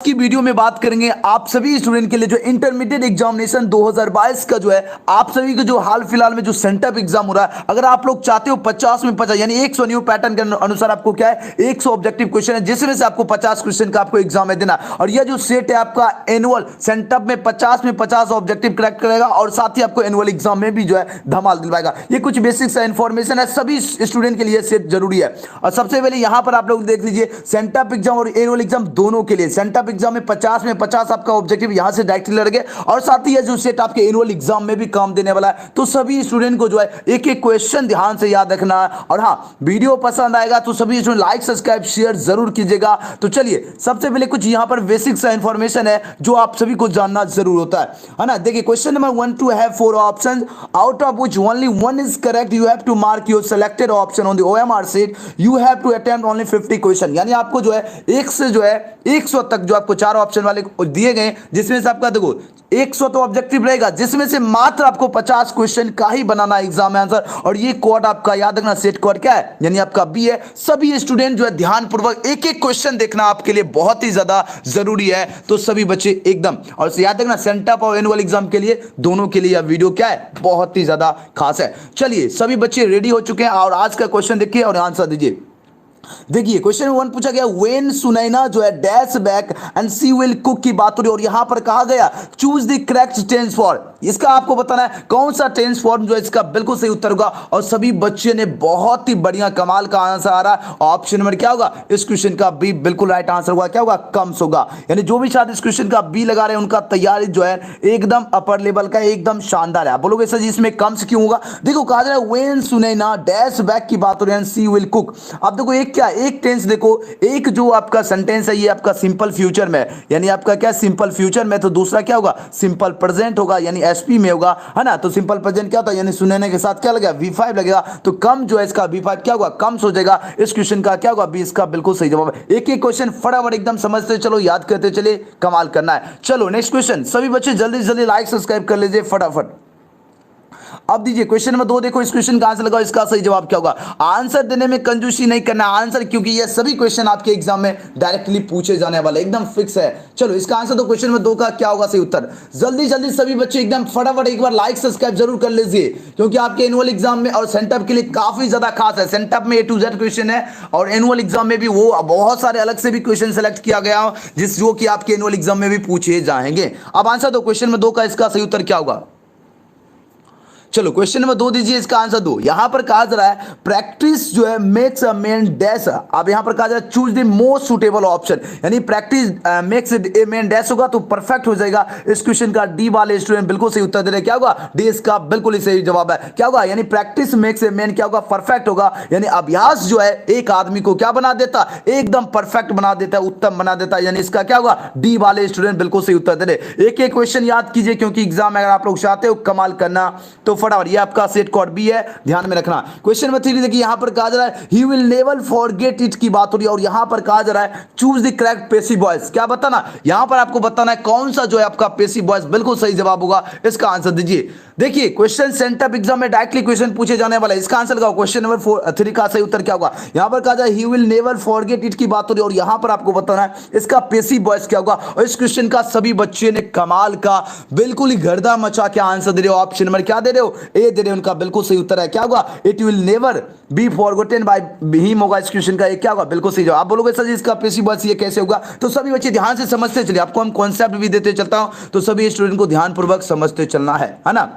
की वीडियो में बात करेंगे आप सभी स्टूडेंट के लिए जो इंटरमीडिएट एग्जामिनेशन 2022 का जो है आप सभी को जो हाल फिलहाल में जो सेंटअप एग्जाम हो रहा है, अगर आप लोग चाहते हो 50 में 50 यानी 100 न्यू पैटर्न के अनुसार आपको क्या है 100 ऑब्जेक्टिव क्वेश्चन है जिसमें से आपको 50 क्वेश्चन का आपको एग्जाम में देना। और यह जो सेट है आपका एनुअल सेंटअप में 50 ऑब्जेक्टिव करेक्ट करेगा और साथ ही आपको एनुअल एग्जाम में भी जो है धमाल दिलवाएगा। ये कुछ बेसिक सा इंफॉर्मेशन है, सभी स्टूडेंट के लिए सेट जरूरी है। और सबसे पहले यहां पर आप लोग देख लीजिए सेंटअप एग्जाम और एनुअल एग्जाम दोनों के लिए सेंटअप एग्जाम में 50 आपका ऑब्जेक्टिव यहां से डायरेक्टली लड़के और साथ ही जो सेट आपके एनुअल एग्जाम में भी काम देने वाला है। तो सभी स्टूडेंट को जो है एक एक क्वेश्चन ध्यान से याद रखना है। और हाँ, वीडियो पसंद आएगा तो सभी स्टूडेंट लाइक सब्सक्राइब शेयर जरूर कीजिएगा। तो चलिए सबसे पहले कुछ यहां पर बेसिक सा इंफॉर्मेशन है जो आप सभी को जानना जरूर होता है ना। देखिए question number 1 to have 4 options out of which only one is correct you have to mark your selected option on the OMR sheet you have to attempt only 50 question. यानी आपको जो है 1 से जो है 100 तक जो आपको 4 ऑप्शन वाले दिए गए जिसमें से आपका देखो 100 तो ऑब्जेक्टिव रहेगा जिसमें से मात्र आपको 50 क्वेश्चन का ही बनाना एग्जाम में आंसर। और ये कोड आपका याद रखना सेट कोड क्या है यानी आपका बी है। सभी स्टूडेंट जो है ध्यानपूर्वक एक एक क्वेश्चन देखना आपके लिए बहुत ही ज्यादा जरूरी है। तो सभी बच्चे एकदम और याद रखना सेंटअप और एनुअल एग्जाम के लिए दोनों के लिए यह वीडियो क्या है बहुत ही ज्यादा खास है। चलिए सभी बच्चे रेडी हो चुके हैं और आज का क्वेश्चन देखिए और आंसर दीजिए। देखिए क्वेश्चन 1 पूछा गया व्हेन सुनैना जो है dash back and she will cook की बात हो रही है और यहां पर कहा गया choose the correct tense form. इसका आपको बताना है कौन सा टेंस फॉर्म जो है इसका बिल्कुल सही उत्तर होगा। और सभी बच्चे ने बहुत ही बढ़िया कमाल का आंसर आ रहा है। ऑप्शन नंबर क्या होगा इस क्वेश्चन का बी बिल्कुल राइट आंसर होगा। क्या होगा कम्स होगा। यानी जो भी शायद इस क्वेश्चन का बी लगा रहे हैं उनका तैयारी जो है एकदम अपर लेवल का एकदम शानदार है। आप बोलोगे सर जी इसमें कम्स क्यों होगा। देखो कहा जा रहा है व्हेन सुनैना डैश बैक की बात हो रही है सी विल कुक। अब देखो एक क्या एक टेंस देखो एक जो आपका सेंटेंस है ये आपका सिंपल फ्यूचर में यानी आपका क्या सिंपल फ्यूचर में। तो दूसरा क्या होगा सिंपल प्रेजेंट होगा यानी एसपी में होगा है ना। तो सिंपल प्रेजेंट क्या होता है यानी सुनैना के साथ क्या लगेगा V5 लगेगा। तो कम जो है इसका V5 क्या होगा कम्स हो जाएगा। इस क्वेश्चन का क्या होगा बी इसका बिल्कुल सही जवाब है। एक एक क्वेश्चन फटाफट एकदम समझते चलो याद करते चले कमाल करना है। चलो नेक्स्ट क्वेश्चन सभी बच्चे जल्दी जल्दी लाइक सब्सक्राइब कर लीजिए फटाफट। अब दीजिए क्वेश्चन नंबर 2 देखो इस क्वेश्चन का आंसर लगाओ इसका सही जवाब क्या होगा। आंसर देने में कंजूसी नहीं करना आंसर क्योंकि ये सभी क्वेश्चन आपके एग्जाम में डायरेक्टली पूछे जाने वाले एकदम फिक्स है। चलो इसका आंसर तो क्वेश्चन नंबर 2 का क्या होगा सही उत्तर। जल्दी जल्दी सभी बच्चे एकदम फटाफट एक बार लाइक सब्सक्राइब जरूर कर लीजिए क्योंकि आपके एनुअल एग्जाम में और सेंटअप के लिए काफी ज्यादा खास है। सेंटअप में A to Z क्वेश्चन है और एनुअल एग्जाम में भी वो बहुत सारे अलग से भी क्वेश्चन सेलेक्ट किया गया जिस जो कि आपके एनुअल एग्जाम में भी पूछे जाएंगे। अब आंसर दो क्वेश्चन नंबर 2 का इसका सही उत्तर क्या होगा। चलो क्वेश्चन नंबर 2 दीजिए इसका आंसर दो। यहां पर कहा जा रहा है प्रैक्टिस जो है मेक्स अ मैन डैश। अब यहां पर कहा जा रहा है choose the most suitable option यानी practice makes a man dash होगा तो परफेक्ट हो जाएगा। इस क्वेश्चन का डी वाले स्टूडेंट बिल्कुल सही उत्तर दे रहे क्या होगा डी इसका बिल्कुल ही सही जवाब है। क्या होगा यानी प्रैक्टिस मेक्स ए मैन क्या होगा परफेक्ट होगा यानी अभ्यास जो है एक आदमी को क्या बना देता एकदम परफेक्ट बना देता है उत्तम बना देता है। यानी इसका क्या होगा डी वाले स्टूडेंट बिल्कुल सही उत्तर दे रहे। एक एक क्वेश्चन याद कीजिए क्योंकि एग्जाम में अगर आप लोग चाहते हो कमाल करना तो फटाफट ये आपका सेट कोड बी है ध्यान में रखना। क्वेश्चन नंबर 3 देखिए यहां पर कहा जा रहा है he will never forget it की बात हो रही है और यहां पर कहा जा रहा है choose the correct passive voice. क्या बताना यहां पर आपको बताना है कौन सा जो है आपका पैसिव वॉइस बिल्कुल सही जवाब होगा। इसका आंसर दीजिए। देखिए क्वेश्चन सेंटअप एग्जाम में डायरेक्टली क्वेश्चन पूछे जाने वाला है। इसका आंसर लगाओ क्वेश्चन नंबर 3 का सही उत्तर क्या होगा। यहां पर कहा जाए he will never forget it की बात हो रही है और यहां पर आपको बताना है इसका पैसिव वॉइस क्या होगा। और इस क्वेश्चन का सभी बच्चे ने कमाल का बिल्कुल ही गर्दा मचा के आंसर दे रहे हो। ऑप्शन नंबर क्या दे रहे हो ए दे रहे हो उनका बिल्कुल सही उत्तर है। क्या होगा it will never be forgotten by him होगा। इस क्वेश्चन का एक क्या होगा बिल्कुल सही जवाब। आप बोलोगे सर जी इसका पैसिव वॉइस ये कैसे होगा। तो सभी बच्चे ध्यान से समझते चलिए आपको हम कॉन्सेप्ट भी देते चलता हूं तो सभी स्टूडेंट को ध्यानपूर्वक समझते चलना है ना।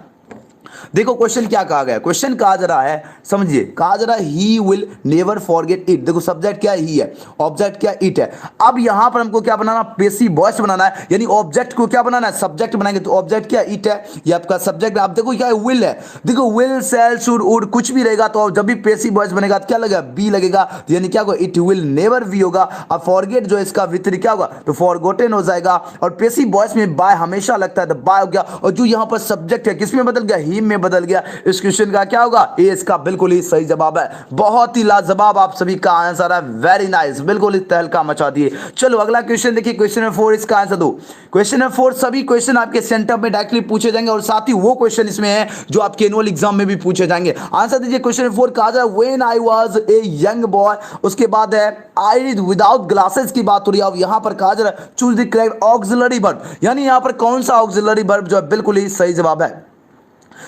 देखो क्वेश्चन क्या कहा गया क्वेश्चन कहा जा रहा है समझिए कहा जा रहा है he will never forget it. देखो सब्जेक्ट क्या है ही है ऑब्जेक्ट क्या इट है। अब यहां पर हमको क्या बनाना पैसिव वॉइस बनाना है यानी ऑब्जेक्ट को क्या बनाना है सब्जेक्ट बनाएंगे। तो ऑब्जेक्ट क्या इट है ये आपका सब्जेक्ट। आप देखो क्या है विल है। देखो विल शैल शुड वुड कुछ भी रहेगा तो जब भी पैसिव वॉइस बनेगा तो क्या लगेगा बी लगेगा यानी क्या होगा इट विल नेवर बी होगा। अब फॉरगेट जो इसका विपरीत क्या होगा तो फॉरगॉटन हो जाएगा। और पैसिव वॉइस में बाय हमेशा लगता है तो बाय हो गया। और जो यहां पर सब्जेक्ट है किसमें बदल गया ही में बदल गया। इस क्वेश्चन का क्या होगा? ए इसका बिल्कुल ही सही जवाब है। बहुत ही लाजवाब आप सभी का आंसर है, वेरी नाइस, बिल्कुल ही तहलका मचा दिए। चलो अगला क्वेश्चन देखिए, क्वेश्चन नंबर 4, इसका आंसर दो। क्वेश्चन नंबर 4 सभी क्वेश्चन आपके सेंटर में डायरेक्टली पूछे जाएंगे और साथ ही वो क्वेश्चन इसमें है जो आपके एनुअल एग्जाम में भी पूछे जाएंगे। आंसर दीजिए क्वेश्चन नंबर 4 कहा जाए when I was a young boy, उसके बाद है आई विदाउट ग्लासेस की बात हो रही है। अब यहां पर कहा जा रहा है choose the correct auxiliary verb, यानी यहां पर कौन सा ऑक्सिलरी वर्ब जो है बिल्कुल ही सही जवाब है।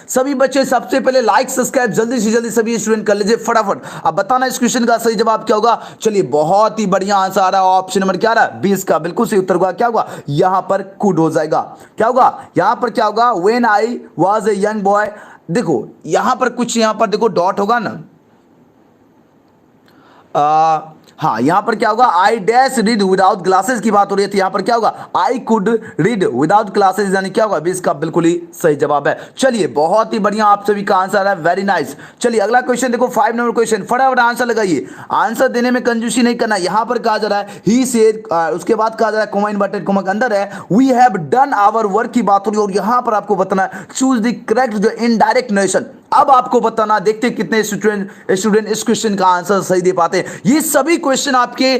सभी बच्चे सबसे पहले लाइक सब्सक्राइब जल्दी से जल्दी सभी स्टूडेंट कर लीजिए फटाफट। अब बताना इस क्वेश्चन का सही जवाब क्या होगा। चलिए बहुत ही बढ़िया आंसर आ रहा है, ऑप्शन नंबर क्या आ रहा है? 20 का बिल्कुल सही उत्तर होगा। क्या होगा यहां पर? कुड हो जाएगा। क्या होगा यहां पर? क्या होगा? When I was a young boy. देखो यहां पर कुछ, यहां पर देखो डॉट होगा ना, हाँ यहां पर क्या होगा? I dash read without glasses की बात हो रही थी, यहां पर क्या होगा? I could read without glasses, यानी क्या होगा? भी इसका बिल्कुल ही सही जवाब है। चलिए बहुत ही बढ़िया आप सभी का आंसर है, वेरी नाइस। चलिए अगला क्वेश्चन देखो, 5 नंबर क्वेश्चन, फटाफट आंसर लगाइए। आंसर देने में कंजूसी नहीं करना। यहां पर कहा जा रहा है ही सेड, उसके बाद कहा जा रहा है कोमा इन्वर्टेड कोमा के अंदर है we have done our work की बात हो रही है, और यहां पर आपको बताना है चूज द करेक्ट जो इनडायरेक्ट नरेशन। अब आपको बताना, देखते कितने स्टूडेंट इस क्वेश्चन का आंसर सही दे पाते हैं। ये सभी क्वेश्चन आपके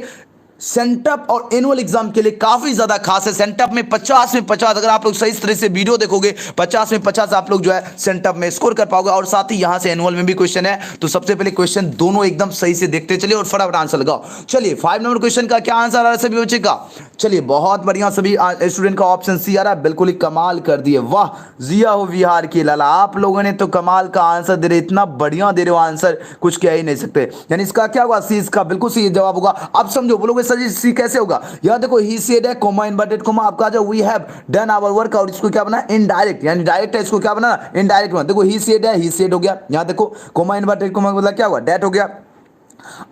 सेंटअप और एनुअल एग्जाम के लिए काफी ज्यादा खास है। सेंटअप में 50 में 50, अगर आप लोग सही तरह से वीडियो देखोगे 50 में 50 आप लोग जो है सेंटअप में स्कोर कर पाओगे। और साथ ही यहां से एनुअल में भी क्वेश्चन है, तो सबसे पहले क्वेश्चन दोनों एकदम सही से देखते चलिए और फटाफट आंसर लगाओ। चलिए 5 नंबर क्वेश्चन का क्या आंसर आ रहा है सभी बच्चे का? चलिए बहुत बढ़िया, सभी स्टूडेंट का ऑप्शन सी आ रहा है, बिल्कुल ही कमाल कर दिए, वाह जिया हो बिहार की लाला, आप लोगों ने तो कमाल का आंसर दे रहे, इतना बढ़िया दे रहे हो आंसर, कुछ कह ही नहीं सकते। यानी इसका क्या होगा? सी इसका बिल्कुल सही जवाब होगा। अब समझो, बोलोगे सर जी सी कैसे होगा? यह देखो ही सेड है कोमा इन्वर्टेड कोमा, आपका जो we have done our work, और इसको क्या बना? इनडायरेक्ट, यानी डायरेक्ट है, इसको क्या बना? इनडायरेक्ट बना। देखो ही सेड है, ही सेड हो गया। यहां देखो कोमा इन्वर्टेड कोमा मतलब क्या हुआ? डेट हो गया।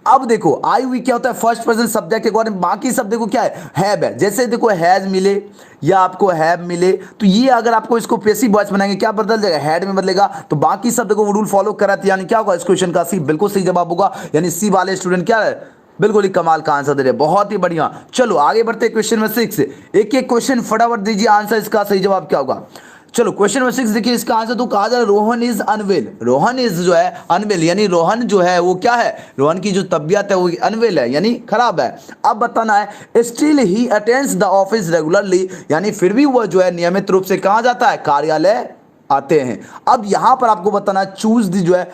अब देखो आई हुई क्या होता है? फर्स्ट पर्सन सब्जेक्ट के अकॉर्डिंग, बाकी सब देखो क्या है? हैव है। जैसे देखो हैज मिले या आपको हैव मिले, तो ये अगर आपको इसको पैसिव वॉइस बनाएंगे क्या बदल जाएगा? हैड में बदलेगा। तो बाकी सब देखो वो रूल फॉलो कर रहा था, यानी क्या होगा? इस क्वेश्चन का सी बिल्कुल सही जवाब होगा। यानी सी वाले स्टूडेंट क्या है? बिल्कुल ही कमाल का आंसर दे रहे, बहुत ही बढ़िया। चलो आगे बढ़ते हैं क्वेश्चन नंबर 6। एक एक क्वेश्चन फटाफट दीजिए आंसर, इसका सही जवाब क्या होगा? चलो क्वेश्चन नंबर 6 देखिए, इसका आंसर तो कहा जा रहा है Rohan is unwell. Rohan is जो है अनवेल, यानी रोहन जो है वो क्या है? रोहन की जो तबीयत है वो अनवेल है, यानी खराब है। अब बताना है still he attends the office regularly, यानी फिर भी वह जो है नियमित रूप से कहां जाता है? कार्यालय आते हैं। अब यहां पर आपको बताना है चूज दी जो है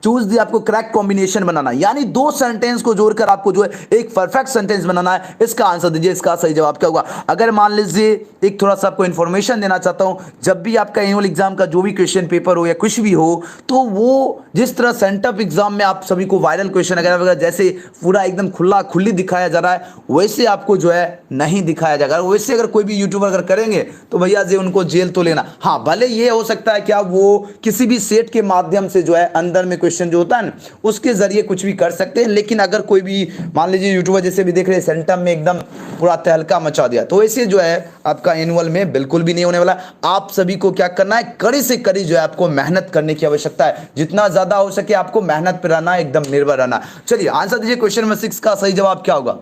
चूज दी आपको करेक्ट कॉम्बिनेशन बनाना, यानी दो सेंटेंस को जोड़कर आपको जो है एक परफेक्ट सेंटेंस बनाना है। इसका आंसर दीजिए, इसका सही जवाब क्या होगा? अगर मान लीजिए एक थोड़ा सा आपको इंफॉर्मेशन देना चाहता हूं, जब भी आपका एनुअल एग्जाम का जो भी क्वेश्चन पेपर हो या कुछ भी हो, तो वो जिस तरह सेंटअप एग्जाम में आप सभी को वायरल क्वेश्चन वगैरह जैसे पूरा एकदम खुली दिखाया जा रहा है, वैसे आपको जो है नहीं दिखाया जाएगा। वैसे अगर कोई भी यूट्यूबर अगर करेंगे तो भैया जी उनको जेल तो लेना। हाँ भले ये हो सकता है कि आप वो किसी भी सेट के माध्यम से जो है अंदर में जो होता है ना उसके जरिए कुछ भी कर सकते हैं, लेकिन अगर कोई भी मान लीजिए यूट्यूबर जैसे भी देख रहे हैं सेंटम में एकदम पूरा तहलका मचा दिया, तो ऐसे जो है आपका एनुअल में बिल्कुल भी नहीं होने वाला। आप सभी को क्या करना है? कड़ी से कड़ी जो है आपको मेहनत करने की आवश्यकता है, जितना ज्यादा हो सके आपको मेहनत पर रहना, एकदम निर्भर रहना। चलिए आंसर दीजिए क्वेश्चन नंबर 6 का सही जवाब क्या होगा?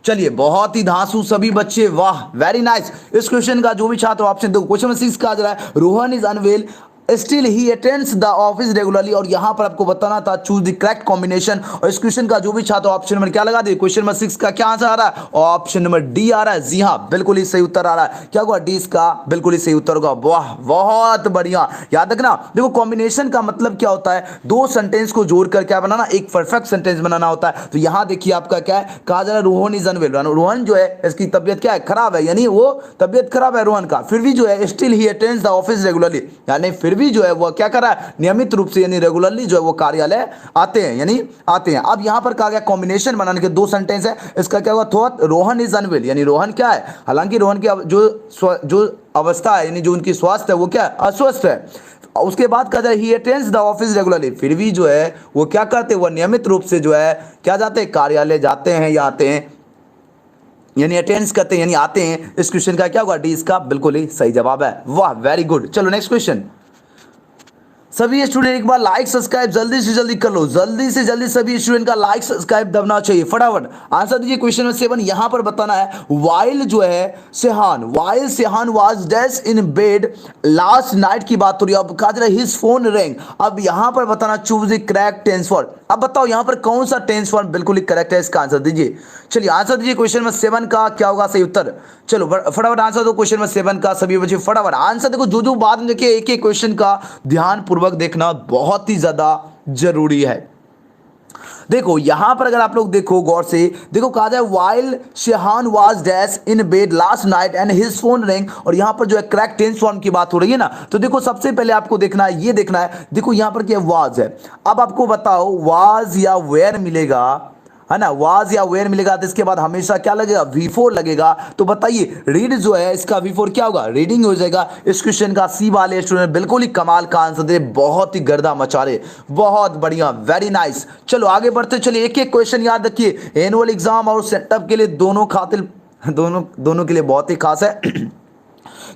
चलिए बहुत ही धांसू सभी बच्चे, वाह वेरी नाइस। इस क्वेश्चन का जो भी छात्र ऑप्शन दो, क्वेश्चन नंबर 6 का आ रहा है Rohan is unwell still he attends the office regularly, और यहां पर आपको बताना था चूज द करेक्ट कॉम्बिनेशन। और इस क्वेश्चन का जो भी छात्र ऑप्शन नंबर क्या लगा दे? क्वेश्चन नंबर 6 का क्या आंसर आ रहा है? ऑप्शन नंबर डी आ रहा है। जी हां बिल्कुल ही सही उत्तर आ रहा है। क्या होगा? डी इसका बिल्कुल ही सही उत्तर होगा। वाह बहुत बढ़िया, याद रखना। देखो कॉम्बिनेशन का मतलब क्या होता है? दो सेंटेंस को जोड़कर क्या बनाना? एक परफेक्ट सेंटेंस बनाना होता है। तो यहां देखिए आपका क्या है? कहा जा रहा है रोहन इज अनवेल, रोहन जो है इसकी तबियत क्या है? खराब है, यानी वो तबियत खराब है रोहन का, फिर भी जो है still he attends the office regularly, यानी फिर भी जो है वो क्या कर रहा है? नियमित रूप से यानी रेगुलरली जो है वो कार्यालय आते हैं, यानी आते हैं। अब यहां पर कहा गया कॉम्बिनेशन बनाने के दो सेंटेंस है, इसका क्या हुआ? थॉट रोहन इज अनवेल, यानी रोहन क्या है? हालांकि रोहन की जो अवस्था है यानी जो उनकी स्वास्थ्य है वो क्या है? अस्वस्थ है। उसके बाद कहा जाए ही अटेंड्स द ऑफिस रेगुलरली, फिर भी जो है वो क्या करते हैं? वो नियमित रूप से जो है क्या जाते हैं? कार्यालय जाते हैं या आते हैं, यानी अटेंड करते हैं यानी आते हैं। इस क्वेश्चन का क्या होगा? डी इसका बिल्कुल ही सही जवाब है। वाह वेरी गुड। चलो नेक्स्ट क्वेश्चन। सभी स्टूडेंट एक बार लाइक सब्सक्राइब जल्दी से जल्दी कर लो, जल्दी से जल्दी सभी स्टूडेंट का लाइक सब्सक्राइब दबना चाहिए फटाफट। आंसर दीजिए क्वेश्चन नंबर 7। यहां पर बताना है वाइल जो है वाइल सेहान was dash in bed last night की बात हो रही है। अब कहा जा रहा है हिज फोन रिंग। अब यहां पर बताना choose the correct tense form. अब बताओ यहां पर कौन सा टेंस फॉर्म बिल्कुल ही करेक्ट है, इसका आंसर दीजिए। चलिए आंसर दीजिए क्वेश्चन नंबर 7 का क्या होगा सही उत्तर। चलो फटाफट आंसर दो क्वेश्चन नंबर 7 का सभी बच्चे फटाफट आंसर देखो। जो बाद में देखिए एक एक क्वेश्चन का ध्यान पूर्वक देखना बहुत ही ज्यादा जरूरी है। देखो यहां पर अगर आप लोग देखो गौर से देखो, कहा जाए while Shehan was dash in bed last night and his phone ring. और यहां पर जो है करेक्ट टेंस फॉर्म की बात हो रही है ना, तो देखो सबसे पहले आपको देखना है, ये देखना है, देखो यहां पर क्या वाज है। अब आपको बताओ वाज या वेयर मिलेगा, है ना, वाज या वेयर मिलेगा तो इसके बाद हमेशा क्या लगेगा, V4 लगेगा। तो बताइए रीड जो है इसका V4 क्या होगा, रीडिंग हो जाएगा। इस क्वेश्चन का सी वाले स्टूडेंट बिल्कुल ही कमाल का आंसर दे, बहुत ही गर्दा मचा रहे, बहुत बढ़िया, वेरी नाइस। चलो आगे बढ़ते चलिए, एक एक क्वेश्चन याद रखिए। एनुअल एग्जाम और सेटअप के लिए दोनों के लिए बहुत ही खास है।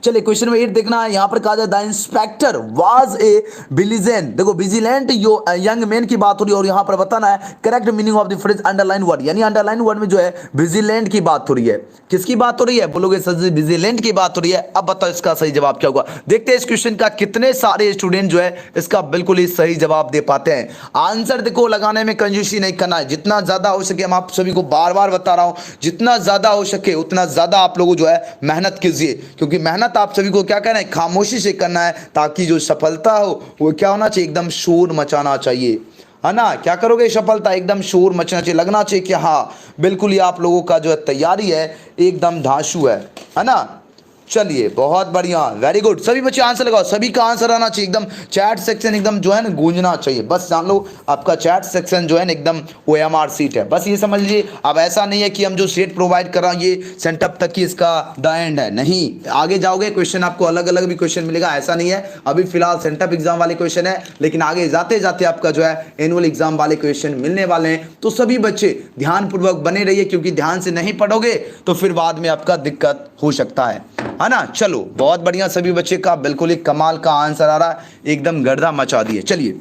चलिए क्वेश्चन नंबर 8 देखना है। यहां पर कहा जाए the inspector was a vigilant, देखो विजिलेंट यंग मैन की बात हो रही है। और यहां पर बताना है correct meaning of the phrase underline word, यानी अंडरलाइन वर्ड में जो है विजिलेंट की बात हो रही है। किसकी बात हो रही है, बोलोगे सर विजिलेंट की बात हो रही है। अब बताओ इसका सही जवाब क्या होगा। देखते हैं इस क्वेश्चन का कितने सारे स्टूडेंट जो है इसका बिल्कुल ही सही जवाब दे पाते हैं। आंसर देखो लगाने में कंजूसी नहीं करना है, जितना ज्यादा हो सके, हम आप सभी को बार बार बता रहा हूं, जितना ज्यादा हो सके उतना ज्यादा आप लोगों जो है मेहनत कीजिए, क्योंकि मेहनत आप सभी को क्या करना है, खामोशी से करना है, ताकि जो सफलता हो वो क्या होना चाहिए, एकदम शोर मचाना चाहिए, है ना। क्या करोगे, सफलता एकदम शोर मचना चाहिए, लगना चाहिए कि हाँ बिल्कुल ही आप लोगों का जो है तैयारी है एकदम धांसू है ना। चलिए बहुत बढ़िया, वेरी गुड। सभी बच्चे आंसर लगाओ, सभी का आंसर आना चाहिए, एकदम चैट सेक्शन एकदम जो है ना गूंजना चाहिए। बस जान लो आपका चैट सेक्शन जो है ना एकदम OMR सीट है, बस ये समझ लीजिए। अब ऐसा नहीं है कि हम जो सीट प्रोवाइड कर रहा हूँ ये सेंटअप तक ही इसका द एंड है, नहीं, आगे जाओगे क्वेश्चन आपको अलग अलग भी क्वेश्चन मिलेगा, ऐसा नहीं है। अभी फिलहाल सेंटअप एग्जाम वाले क्वेश्चन है, लेकिन आगे जाते जाते आपका जो है एनुअल एग्जाम वाले क्वेश्चन मिलने वाले हैं। तो सभी बच्चे ध्यानपूर्वक बने रहिए, क्योंकि ध्यान से नहीं पढ़ोगे तो फिर बाद में आपका दिक्कत हो सकता है ना। चलो बहुत बढ़िया, सभी बच्चे का बिल्कुल ही कमाल का आंसर आ रहा है, एकदम गर्दा मचा दिए। चलिए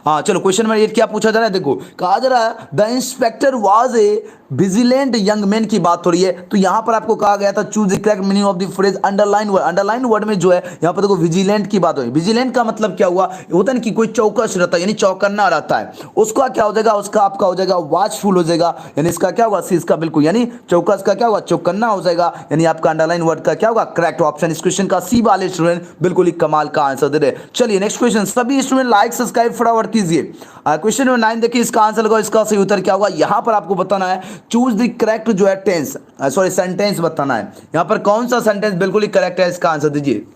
हाँ चलो क्वेश्चन नंबर 8 क्या पूछा जा रहा है, देखो कहा जा रहा है the inspector was a vigilant young man की बात हो रही है। तो यहां पर आपको कहा गया था choose the correct meaning of the phrase underline word. Underline word में जो है यहां पर देखो विजिलेंट की बात हो रही है। विजिलेंट का मतलब क्या हुआ, होता है कि कोई चौकस रहता है, यानी चौकन्ना रहता है, उसका क्या हो जाएगा, उसका आपका हो जाएगा वॉचफुल हो जाएगा, यानी इसका क्या होगा, इसका बिल्कुल, यानी चौकस का क्या होगा, चौकन्ना हो जाएगा, यानी आपका अंडरलाइन वर्ड का क्या होगा, करेक्ट ऑप्शन। इस क्वेश्चन का सी वाले स्टूडेंट बिल्कुल ही कमाल का आंसर दे रहे। चलिए नेक्स्ट क्वेश्चन, सभी स्टूडेंट लाइक सब्सक्राइब फटाफट कीजिए। क्वेश्चन नंबर 9 देखिए, इसका आंसर लगाओ, इसका सही उत्तर क्या होगा। यहां पर आपको बताना है चूज द करेक्ट जो है टेंस, सॉरी सेंटेंस बताना है। यहां पर कौन सा सेंटेंस बिल्कुल ही करेक्ट है, इसका आंसर दीजिए।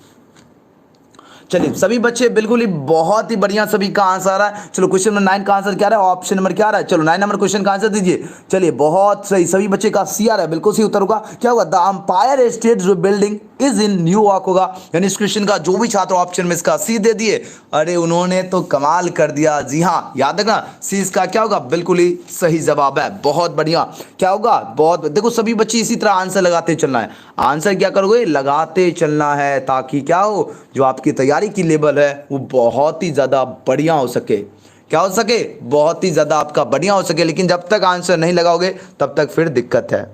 चलिए सभी बच्चे बिल्कुल ही बहुत ही बढ़िया, सभी का आंसर आ रहा है। चलो क्वेश्चन नंबर 9 का आंसर क्या रहा है, ऑप्शन नंबर क्या रहा है, चलो 9 नंबर क्वेश्चन का आंसर दीजिए। चलिए बहुत सही, सभी बच्चे का सी आ रहा है, बिल्कुल सही उत्तर होगा। क्या होगा, द अंपायर स्टेट जो बिल्डिंग इज इन न्यूयॉर्क होगा। यानी इस क्वेश्चन का जो भी छात्र ऑप्शन में इसका सी दे दिए, अरे उन्होंने तो कमाल कर दिया। जी हाँ, याद रखना सी इसका क्या होगा, बिल्कुल ही सही जवाब है, बहुत बढ़िया। क्या होगा, बहुत, देखो सभी बच्चे इसी तरह आंसर लगाते चलना है। आंसर क्या करोगे, लगाते चलना है, ताकि क्या हो, जो आपकी तैयारी की लेवल है वो बहुत ही ज्यादा बढ़िया हो सके। क्या हो सके, बहुत ही ज्यादा आपका बढ़िया हो सके। लेकिन जब तक आंसर नहीं लगाओगे तब तक फिर दिक्कत है।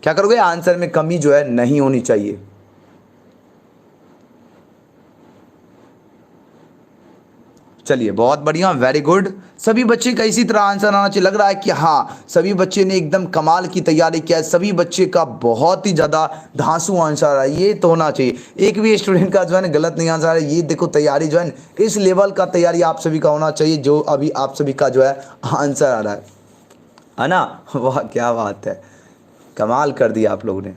क्या करोगे, आंसर में कमी जो है नहीं होनी चाहिए। चलिए बहुत बढ़िया, वेरी गुड। सभी बच्चे का इसी तरह आंसर आना चाहिए। लग रहा है कि हाँ सभी बच्चे ने एकदम कमाल की तैयारी किया है, सभी बच्चे का बहुत ही ज़्यादा धांसू आंसर आ रहा है, ये तो होना चाहिए। एक भी स्टूडेंट का जो है ना गलत नहीं आंसर आ रहा है। ये देखो तैयारी जो है ना, इस लेवल का तैयारी आप सभी का होना चाहिए, जो अभी आप सभी का जो है आंसर आ रहा है ना। वाह क्या बात है, कमाल कर दिया आप लोगों ने।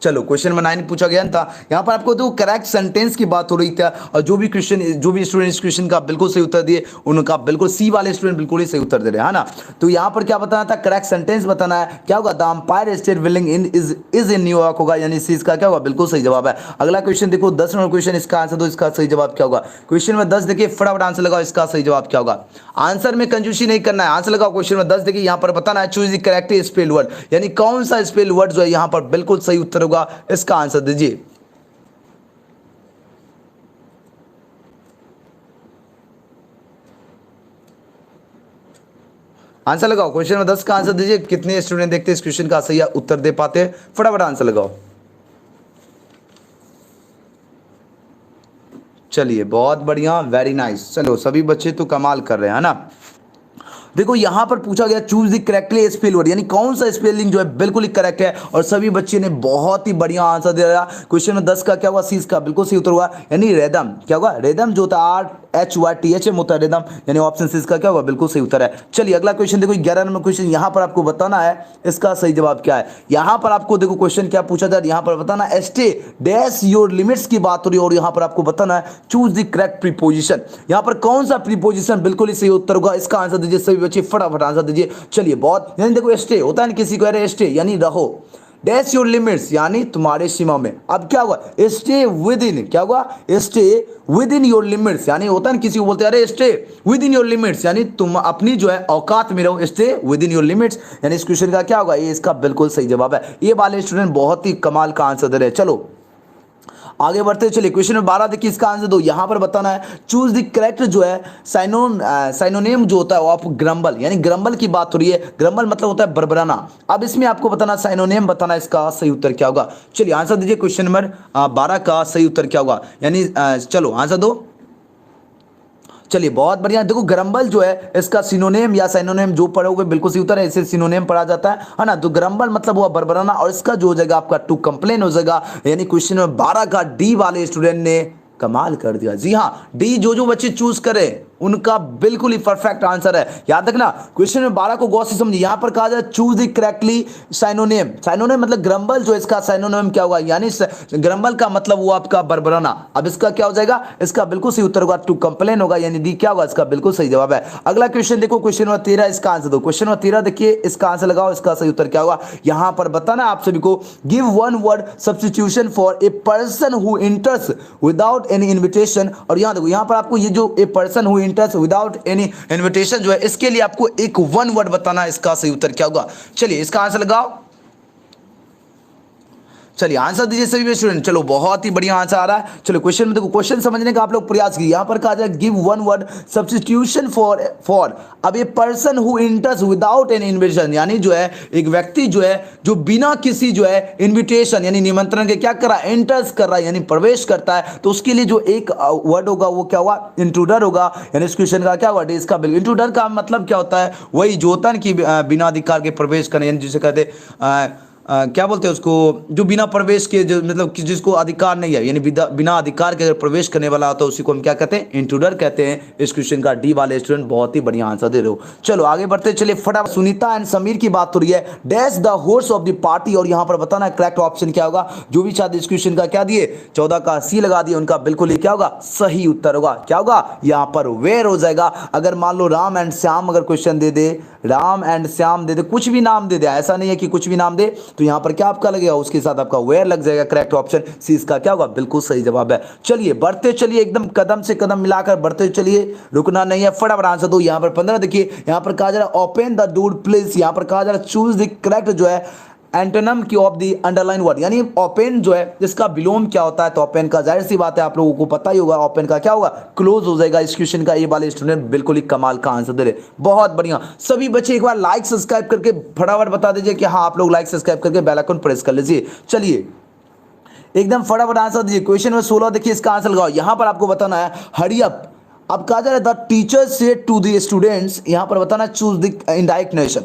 चलो क्वेश्चन नंबर 9 पूछा गया था। यहाँ पर आपको तो करेक्ट सेंटेंस की बात हो रही थी, और जो भी स्टूडेंट इस क्वेश्चन का बिल्कुल सही उत्तर दिए उनका बिल्कुल सी वाले स्टूडेंट बिल्कुल ही सही उत्तर दे रहे हैं ना। तो यहाँ पर क्या बताना था, करेक्ट सेंटेंस बताना है। क्या होगा, the umpire state building is in New York होगा, यानी सी इसका क्या होगा, बिल्कुल सही जवाब है। अगला क्वेश्चन देखो 10 नंबर क्वेश्चन, इसका आंसर दो, इसका सही जवाब क्या होगा। क्वेश्चन में 10 देखिए, फटाफट आंसर लगाओ, इसका सही जवाब क्या होगा। आंसर में कंजूसी नहीं करना है, आंसर लगाओ। क्वेश्चन में 10 देखिए, यहाँ पर बताना है choose the correct spell word, यानी कौन सा स्पेल वर्ड जो है यहाँ पर बिल्कुल सही उत्तर होगा, इसका आंसर दीजिए। आंसर लगाओ, क्वेश्चन नंबर 10 का आंसर दीजिए। कितने स्टूडेंट देखते हैं इस क्वेश्चन का सही उत्तर दे पाते हैं? फटाफट आंसर लगाओ। चलिए बहुत बढ़िया, वेरी नाइस। चलो सभी बच्चे तो कमाल कर रहे हैं ना। देखो यहां पर पूछा गया choose the correctly spell word, यानी कौन सा स्पेलिंग जो है बिल्कुल ही करेक्ट है, और सभी बच्चे ने बहुत ही बढ़िया आंसर दे दिया। क्वेश्चन में 10 का क्या हुआ? सी का बिल्कुल सही उत्तर हुआ, यानी रिदम। क्या हुआ? रिदम जो होता है RHYTHM होता है रिदम, यानी ऑप्शन सी का क्या हुआ? बिल्कुल सही उत्तर है। चलिए अगला क्वेश्चन देखो, 11 नंबर क्वेश्चन। यहां पर आपको बताना है इसका सही जवाब क्या है। यहां पर आपको देखो क्वेश्चन क्या पूछा जाए, यहां पर बताना स्टे डैश योर लिमिट्स की बात हो रही है, और यहां पर आपको बताना है चूज द करेक्ट प्रीपोजिशन। यहां पर कौन सा प्रीपोजिशन बिल्कुल ही सही उत्तर होगा, इसका आंसर दीजिए सभी बच्चे, फटाफट आंसर दीजिए। चलिए बहुत, यानी देखो स्टे होता है ना, किसी को अरे स्टे यानी रहो, डैश योर लिमिट्स यानी तुम्हारे सीमा में। अब क्या हुआ? स्टे विद इन, क्या हुआ? Stay with in your limits, यानी होता है ना किसी को बोलते हैं अरे stay with in your limits, यानी तुम अपनी जो है औकात में रहो, stay with in your limits. यानी इस क्वेश्चन का क्या होगा? ये इसका बिल्कुल सही जवाब है। ये वाले स्टूडेंट बहुत ही कमाल का आंसर दे रहे हैं। चलो आगे बढ़ते चलिए, क्वेश्चन नंबर 12 देखिए, इसका आंसर दो। यहां पर बताना है चूज द करेक्ट जो है साइनोनिम जो होता है ऑफ ग्रम्बल, यानी ग्रम्बल की बात हो रही है। ग्रम्बल मतलब होता है बरबराना। अब इसमें आपको बताना साइनोनिम बताना, इसका सही उत्तर क्या होगा। चलिए आंसर दीजिए, क्वेश्चन नंबर 12 का सही उत्तर क्या होगा, यानी चलो आंसर दो। चलिए बहुत बढ़िया। देखो ग्रम्बल जो है इसका सिनोनिम या साइनोनिम जो पढ़ोगे बिल्कुल सही उत्तर है, इसे सिनोनिम पढ़ा जाता है ना। तो ग्रम्बल मतलब हुआ बरबराना, और इसका जो हो जाएगा आपका टू कंप्लेन हो जाएगा। यानी क्वेश्चन नंबर 12 का डी वाले स्टूडेंट ने कमाल कर दिया। जी हाँ, डी जो बच्चे चूज करें उनका बिल्कुल ही परफेक्ट आंसर है। याद रखना क्वेश्चन नंबर 12 को गौर से समझिए। यहां पर कहा जाए choose the correctly synonym. Synonym मतलब ग्रम्बल जो इसका साइनोनिम क्या होगा, यानी ग्रम्बल का मतलब हुआ आपका बरबराना। अब इसका क्या हो जाएगा? इसका बिल्कुल सही उत्तर होगा टू कंप्लेन होगा, यानी डी क्या होगा? इसका बिल्कुल सही जवाब है। अगला क्वेश्चन देखो, क्वेश्चन नंबर 13, इसका आंसर दो। क्वेश्चन नंबर 13 देखिए, इसका आंसर लगाओ, इसका सही उत्तर क्या होगा। यहां पर बताना आप सभी को give one word substitution for a person who इंटर्स without any invitation. और यहां देखो, यहां पर आपको ये जो a person who इंटर्स without any invitation जो है, इसके लिए आपको एक वन वर्ड बताना है, इसका सही उत्तर क्या होगा। चलिए इसका आंसर लगाओ, चलिए आंसर दीजिए सभी स्टूडेंट। चलो बहुत ही बढ़िया आंसर आ रहा है। चलो क्वेश्चन में देखो, क्वेश्चन समझने का आप लोग प्रयास कीजिए। यहां पर कहा जाए give one word substitution for अब ये person who इंटर्स without any invitation, यानी जो है एक व्यक्ति जो है जो बिना किसी जो है इन्विटेशन यानी निमंत्रण के क्या कर रहा है? एंटर्स कर रहा है, यानी प्रवेश करता है। तो उसके लिए जो एक वर्ड होगा वो क्या होगा? इंट्रूडर होगा। यानी इस क्वेश्चन का क्या वर्ड है? इसका इंट्रूडर का मतलब क्या होता है? वही जो होता है कि बिना अधिकार के प्रवेश करने, यानी जिसे कहते क्या बोलते हैं उसको, जो बिना प्रवेश के जो मतलब जिसको अधिकार नहीं है, यानी बिना अधिकार के अगर प्रवेश करने वाला होता है उसी को हम क्या कहते हैं? इंट्रूडर कहते हैं। इस क्वेश्चन का डी वाले स्टूडेंट बहुत ही बढ़िया आंसर दे रहे हो। चलो आगे बढ़ते चलिए फटाफट। सुनीता एंड समीर की बात हो रही है, dash the horse of the party, और यहां पर बताना है करेक्ट ऑप्शन क्या होगा। जो भी छात्र इस क्वेश्चन का क्या दिए 14 का सी लगा दिए, उनका बिल्कुल ही क्या होगा? सही उत्तर होगा। क्या होगा? यहां पर वेयर हो जाएगा। अगर मान लो राम एंड श्याम अगर क्वेश्चन दे दे, राम एंड श्याम दे दे, कुछ भी नाम दे दे, ऐसा नहीं है कि कुछ भी नाम दे, तो यहां पर क्या आपका लगेगा? उसके साथ आपका वेयर लग जाएगा। करेक्ट ऑप्शन सी इसका क्या होगा? बिल्कुल सही जवाब है। चलिए बढ़ते चलिए, एकदम कदम से कदम मिलाकर बढ़ते चलिए, रुकना नहीं है, फटाफट आंसर दो। यहां पर 15 देखिए, यहां पर कहा जा रहा है ओपन द डोर प्लीज। यहां पर कहा जा रहा है चूज द करेक्ट जो है एंटोनम की ऑफ द अंडरलाइन वर्ड, यानी ओपन जो है इसका विलोम क्या होता है? तो ओपन का जाहिर सी बात है आप लोगों को पता ही होगा, ओपन का क्या होगा? क्लोज हो जाएगा। इस क्वेश्चन का ये वाले स्टूडेंट बिल्कुल ही कमाल का आंसर दे रहे, बहुत बढ़िया। सभी बच्चे एक बार लाइक सब्सक्राइब करके फटाफट बता दीजिए कि हाँ आप लोग लाइक सब्सक्राइब करके बेल आइकन प्रेस कर लीजिए। चलिए एकदम फटाफट आंसर दीजिए। क्वेश्चन में 16 देखिए, इसका आंसर लगाओ। यहां पर आपको बताना है हरी अप। अब कहा जा रहा है the teacher said to the students, यहां पर बताना चूज द इनडायरेक्ट नरेशन।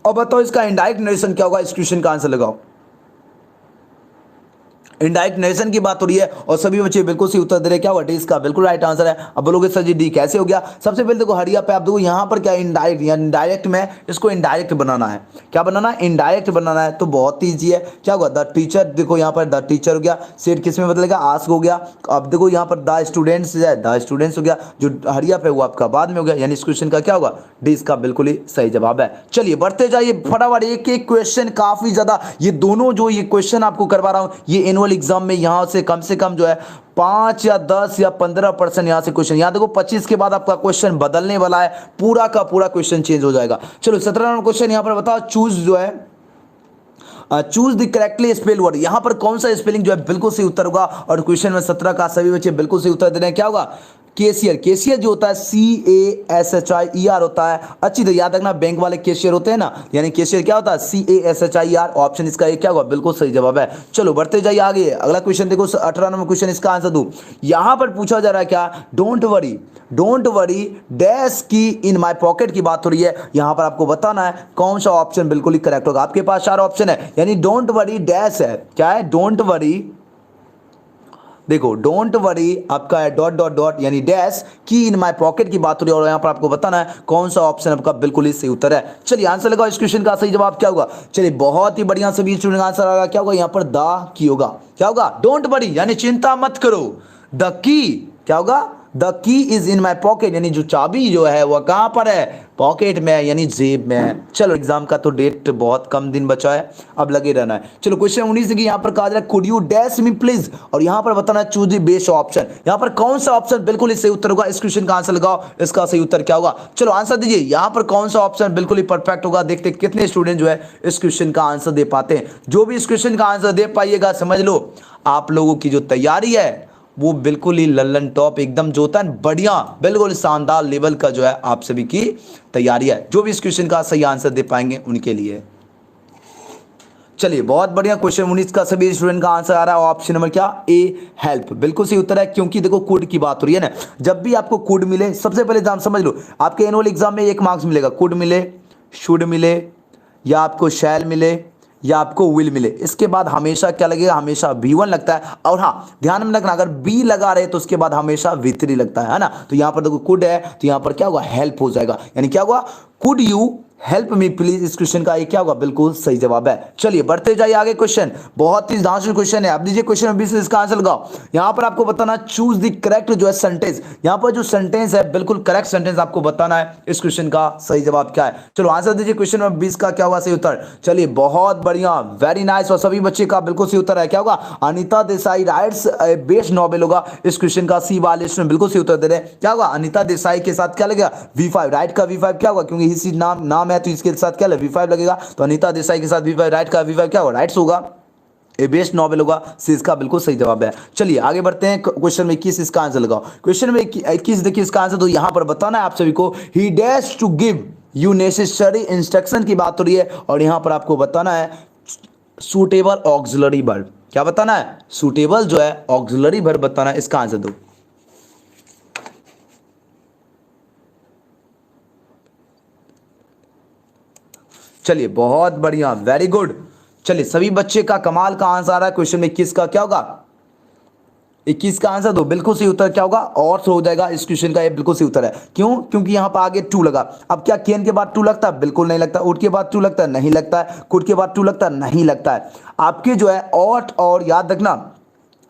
और बताओ इसका इनडायरेक्ट नरेशन क्या होगा? इस क्वेश्चन का आंसर लगाओ। इनडायरेक्ट नरेशन की बात हो रही है और सभी बच्चे बिल्कुल सही उत्तर दे रहे। क्या हुआ? डी इसका बिल्कुल राइट आंसर है। अब बोलोगे सर जी डी कैसे हो गया? सबसे पहले देखो हरिया पे आप देखो यहां पर क्या इनडायरेक्ट, यानी इनडायरेक्ट में इसको इनडायरेक्ट बनाना है। क्या बनाना है? इनडायरेक्ट बनाना है। तो बहुत ईजी है। क्या होगा? द टीचर, देखो यहां पर द टीचर हो गया, सेट किस में बदलेगा? आस्क हो गया। अब देखो यहां पर द स्टूडेंट्स है, द स्टूडेंट्स हो गया, जो हरिया पे वो आपका बाद में हो गया, यानी इस क्वेश्चन का क्या होगा? डी इसका बिल्कुल ही सही जवाब है। चलिए बढ़ते जाइए फटाफट, एक एक क्वेश्चन काफी ज्यादा, ये दोनों जो ये क्वेश्चन आपको करवा रहा हूं ये एनुअल एग्जाम में यहां से कम जो है 5 या 10 या 15% यहां से क्वेश्चन, यहां देखो 25 के बाद आपका क्वेश्चन बदलने वाला है, पूरा का पूरा क्वेश्चन चेंज हो जाएगा। चलो 17 नंबर क्वेश्चन यहां पर बताओ, चूज जो है choose the correctly spell word, यहां पर कौन सा स्पेलिंग जो है बिल्कुल सही उत्तर होगा। और क्वेश्चन नंबर 17 का सभी बच्चे बिल्कुल सही उत्तर दे रहे हैं। क्या होगा? केशियर। केशियर जो होता है CASHIER होता है। अच्छी तरह याद रखना, बैंक वाले केशियर होते हैं ना, यानी केशियर क्या होता है? CASHIER। ऑप्शन इसका एक क्या होगा? बिल्कुल सही जवाब है। चलो बढ़ते जाइए आगे। अगला क्वेश्चन देखो, 18 नंबर क्वेश्चन, इसका आंसर दो। यहां पर पूछा जा रहा है क्या? डोंट वरी डैश की इन माय पॉकेट की बात हो रही है। यहां पर आपको बताना है कौन सा ऑप्शन बिल्कुल ही करेक्ट होगा। आपके पास 4 ऑप्शन है, यानी डोंट वरी डैश है। क्या है? डोंट वरी, देखो डोंट वरी आपका है डॉट डॉट डॉट यानी डैश की इन माय पॉकेट की बात हो रही है, और यहां पर आपको बताना है कौन सा ऑप्शन आपका बिल्कुल ही सही उत्तर है। चलिए आंसर लगाओ, इस क्वेश्चन का सही जवाब क्या होगा? चलिए बहुत ही बढ़िया, सभी स्टूडेंट आंसर आ रहा, क्या होगा यहां पर? द की होगा। क्या होगा? डोंट वरी यानी चिंता मत करो, द की क्या होगा? The key is in my pocket, यानी जो चाबी जो है वह कहां पर है? पॉकेट में है, यानी जेब में है। चलो एग्जाम का तो डेट बहुत कम दिन बचा है, अब लगे रहना है। चलो क्वेश्चन 19 की यहां पर कहा जा रहा है could you dash me please, और यहां पर बताना है चूज द बेस्ट ऑप्शन। यहां पर कौन सा ऑप्शन बिल्कुल ही सही उत्तर होगा? इस क्वेश्चन का आंसर लगाओ, इसका सही उत्तर क्या होगा? चलो आंसर दीजिए, यहां पर कौन सा ऑप्शन बिल्कुल ही परफेक्ट होगा। देखते कितने स्टूडेंट जो है इस क्वेश्चन का आंसर दे पाते हैं। जो भी इस क्वेश्चन का आंसर दे पाइएगा, समझ लो आप लोगों की जो तैयारी है वो बिल्कुल ही लल्लन टॉप एकदम जो होता है बढ़िया, बिल्कुल शानदार लेवल का जो है आप सभी की तैयारी है। जो भी इस क्वेश्चन का सही आंसर दे पाएंगे उनके लिए। चलिए बहुत बढ़िया, क्वेश्चन 19 का सभी स्टूडेंट का आंसर आ रहा है ऑप्शन नंबर क्या? ए हेल्प, बिल्कुल सही उत्तर है। क्योंकि देखो कोड की बात हो रही है ना, जब भी आपको कोड मिले सबसे पहले एग्जाम समझ लो, आपके एनुअल एग्जाम में 1 मार्क्स मिलेगा, कोड मिले, शुड मिले, या आपको शैल मिले, या आपको विल मिले। इसके बाद हमेशा क्या लगेगा? हमेशा V1 लगता है। और हाँ ध्यान में रखना, अगर बी लगा रहे तो उसके बाद हमेशा V3 लगता है ना। तो यहां पर देखो कुड है तो यहां पर क्या होगा? हेल्प हो जाएगा, यानी क्या होगा? Could you help me please. इस क्वेश्चन का ये क्या होगा? बिल्कुल सही जवाब है। चलिए बढ़ते जाइए आगे, क्वेश्चन बहुत ही धांसू क्वेश्चन है। आप दीजिए क्वेश्चन 20, इसका आंसर लगाओ। यहां पर आपको बताना चूज द करेक्ट जो है सेंटेंस। यहां पर जो सेंटेंस है बिल्कुल करेक्ट सेंटेंस आपको बताना है। इस क्वेश्चन का सही जवाब क्या है? चलो आंसर दीजिए, क्वेश्चन नंबर 20 का क्या होगा सही उत्तर? चलिए बहुत बढ़िया, वेरी नाइस, और सभी बच्चे का बिल्कुल सही उत्तर है। क्या होगा? Anita Desai rights best novel होगा। इस क्वेश्चन का सी वाले स्टूडेंट बिल्कुल सही उत्तर दे रहे हैं। क्या होगा? अनिता देसाई के साथ क्या लगेगा? V5। राइट का V5 क्या होगा? क्योंकि इसी नाम है तो इसके साथ क्या V5 लगेगा। तो अनिता देसाई के साथ V5, राइट का V5 क्या होगा? राइट्स होगा। ए बेस्ट नॉवेल होगा, इसका बिल्कुल सही जवाब है। चलिए आगे बढ़ते हैं, क्वेश्चन में 21 इसका आंसर लगाओ। क्वेश्चन में 21 देखिए इसका आंसर, तो यहां पर बताना है आप सभी को he dash to give you necessary instruction की बात हो रही है, और यहां पर आपको बताना है सूटेबल ऑक्सिलरी वर्ब। क्या बताना है? सूटेबल जो है ऑक्सिलरी वर्ब बताना है। इसका आंसर दो। चलिए बहुत बढ़िया, वेरी गुड। चलिए सभी बच्चे का कमाल का आंसर आ रहा है। क्वेश्चन में 21 का क्या होगा? 21 का आंसर दो, बिल्कुल सही उत्तर क्या होगा? और हो जाएगा। इस क्वेश्चन का ये बिल्कुल सही उत्तर है। क्यों? क्योंकि यहां पर आगे टू लगा। अब क्या केन के बाद टू लगता है? बिल्कुल नहीं लगता। उठ के बाद टू लगता है? नहीं लगता है। कुड के बाद टू लगता है? नहीं लगता है। आपके जो है ऑट और याद रखना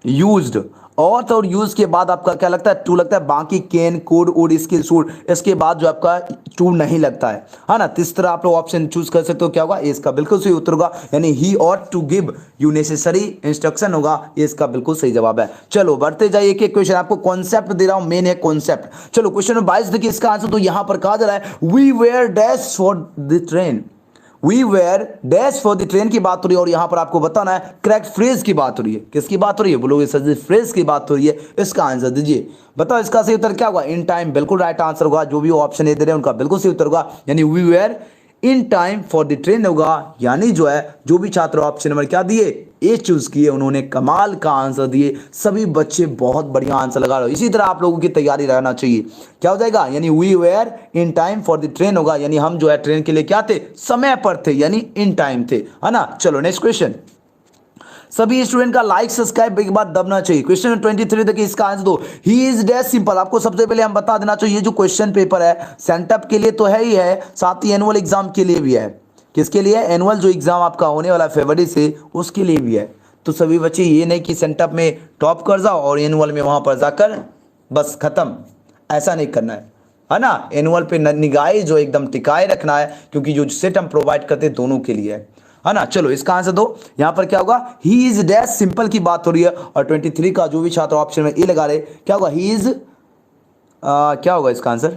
यूज्ड, ऑट और यूज के बाद आपका क्या लगता है? टू लगता है। बाकी केन, कोड, वुड, इसके सूड, इसके बाद जो आपका टू नहीं लगता है ना। इस तरह आप लोग ऑप्शन चूज कर सकते हो। क्या होगा? इसका बिल्कुल सही उत्तर होगा, यानी he ought to give you necessary instruction होगा। ये इसका बिल्कुल सही जवाब है। चलो बढ़ते जाइए, एक एक क्वेश्चन आपको कॉन्सेप्ट दे रहा हूं, मेन है कॉन्सेप्ट। चलो क्वेश्चन नंबर 22 देखिए इसका आंसर, तो यहां पर कहा जा रहा है we were dash for the train. We were dash for the train की बात हो रही है, और यहां पर आपको बताना है करेक्ट फ्रेज की बात हो रही है। किसकी बात हो रही है? बोलोगे सर जी फ्रेज की बात हो रही है। इसका आंसर दीजिए, बताओ इसका सही उत्तर क्या होगा? इन टाइम, बिल्कुल राइट आंसर होगा। जो भी ऑप्शन दे रहे हैं उनका बिल्कुल सही उत्तर होगा, यानी we were in time for the train होगा। यानी जो है जो भी छात्र ऑप्शन नंबर क्या दिए? ए चूज किए, उन्होंने कमाल का आंसर दिए। सभी बच्चे बहुत बढ़िया आंसर लगा रहे हो। इसी तरह आप लोगों की तैयारी रहना चाहिए। क्या हो जाएगा? यानी we were in time for the train होगा, यानी हम जो है ट्रेन के लिए क्या थे? समय पर थे, यानी इन टाइम थे, है ना। चलो नेक्स्ट क्वेश्चन। सभी स्टूडेंट का लाइक सब्सक्राइब एक बार दबना चाहिए। क्वेश्चन 23 देखिए इसका आंसर दो। ही इज डैश सिंपल। आपको सबसे पहले हम बता देना चाहिए, जो क्वेश्चन पेपर है सेंटअप के लिए तो है ही है, साथ ही एनुअल एग्जाम के लिए भी है। किसके लिए? एनुअल जो एग्जाम आपका होने वाला फरवरी से, उसके लिए भी है। तो सभी बच्चे ये नहीं कि सेंटअप में टॉप कर जाओ और एनुअल में वहां पर जाकर बस खत्म, ऐसा नहीं करना है ना। एनुअल पे निगाह जो एकदम टिकाए रखना है, क्योंकि जो सेट हम प्रोवाइड करते हैं दोनों के लिए है ना। चलो इसका आंसर दो। यहां पर क्या होगा? ही इज डैश सिंपल की बात हो रही है, और 23 का जो भी छात्र ऑप्शन में ए लगा रहे, क्या होगा? ही इज क्या होगा इसका आंसर?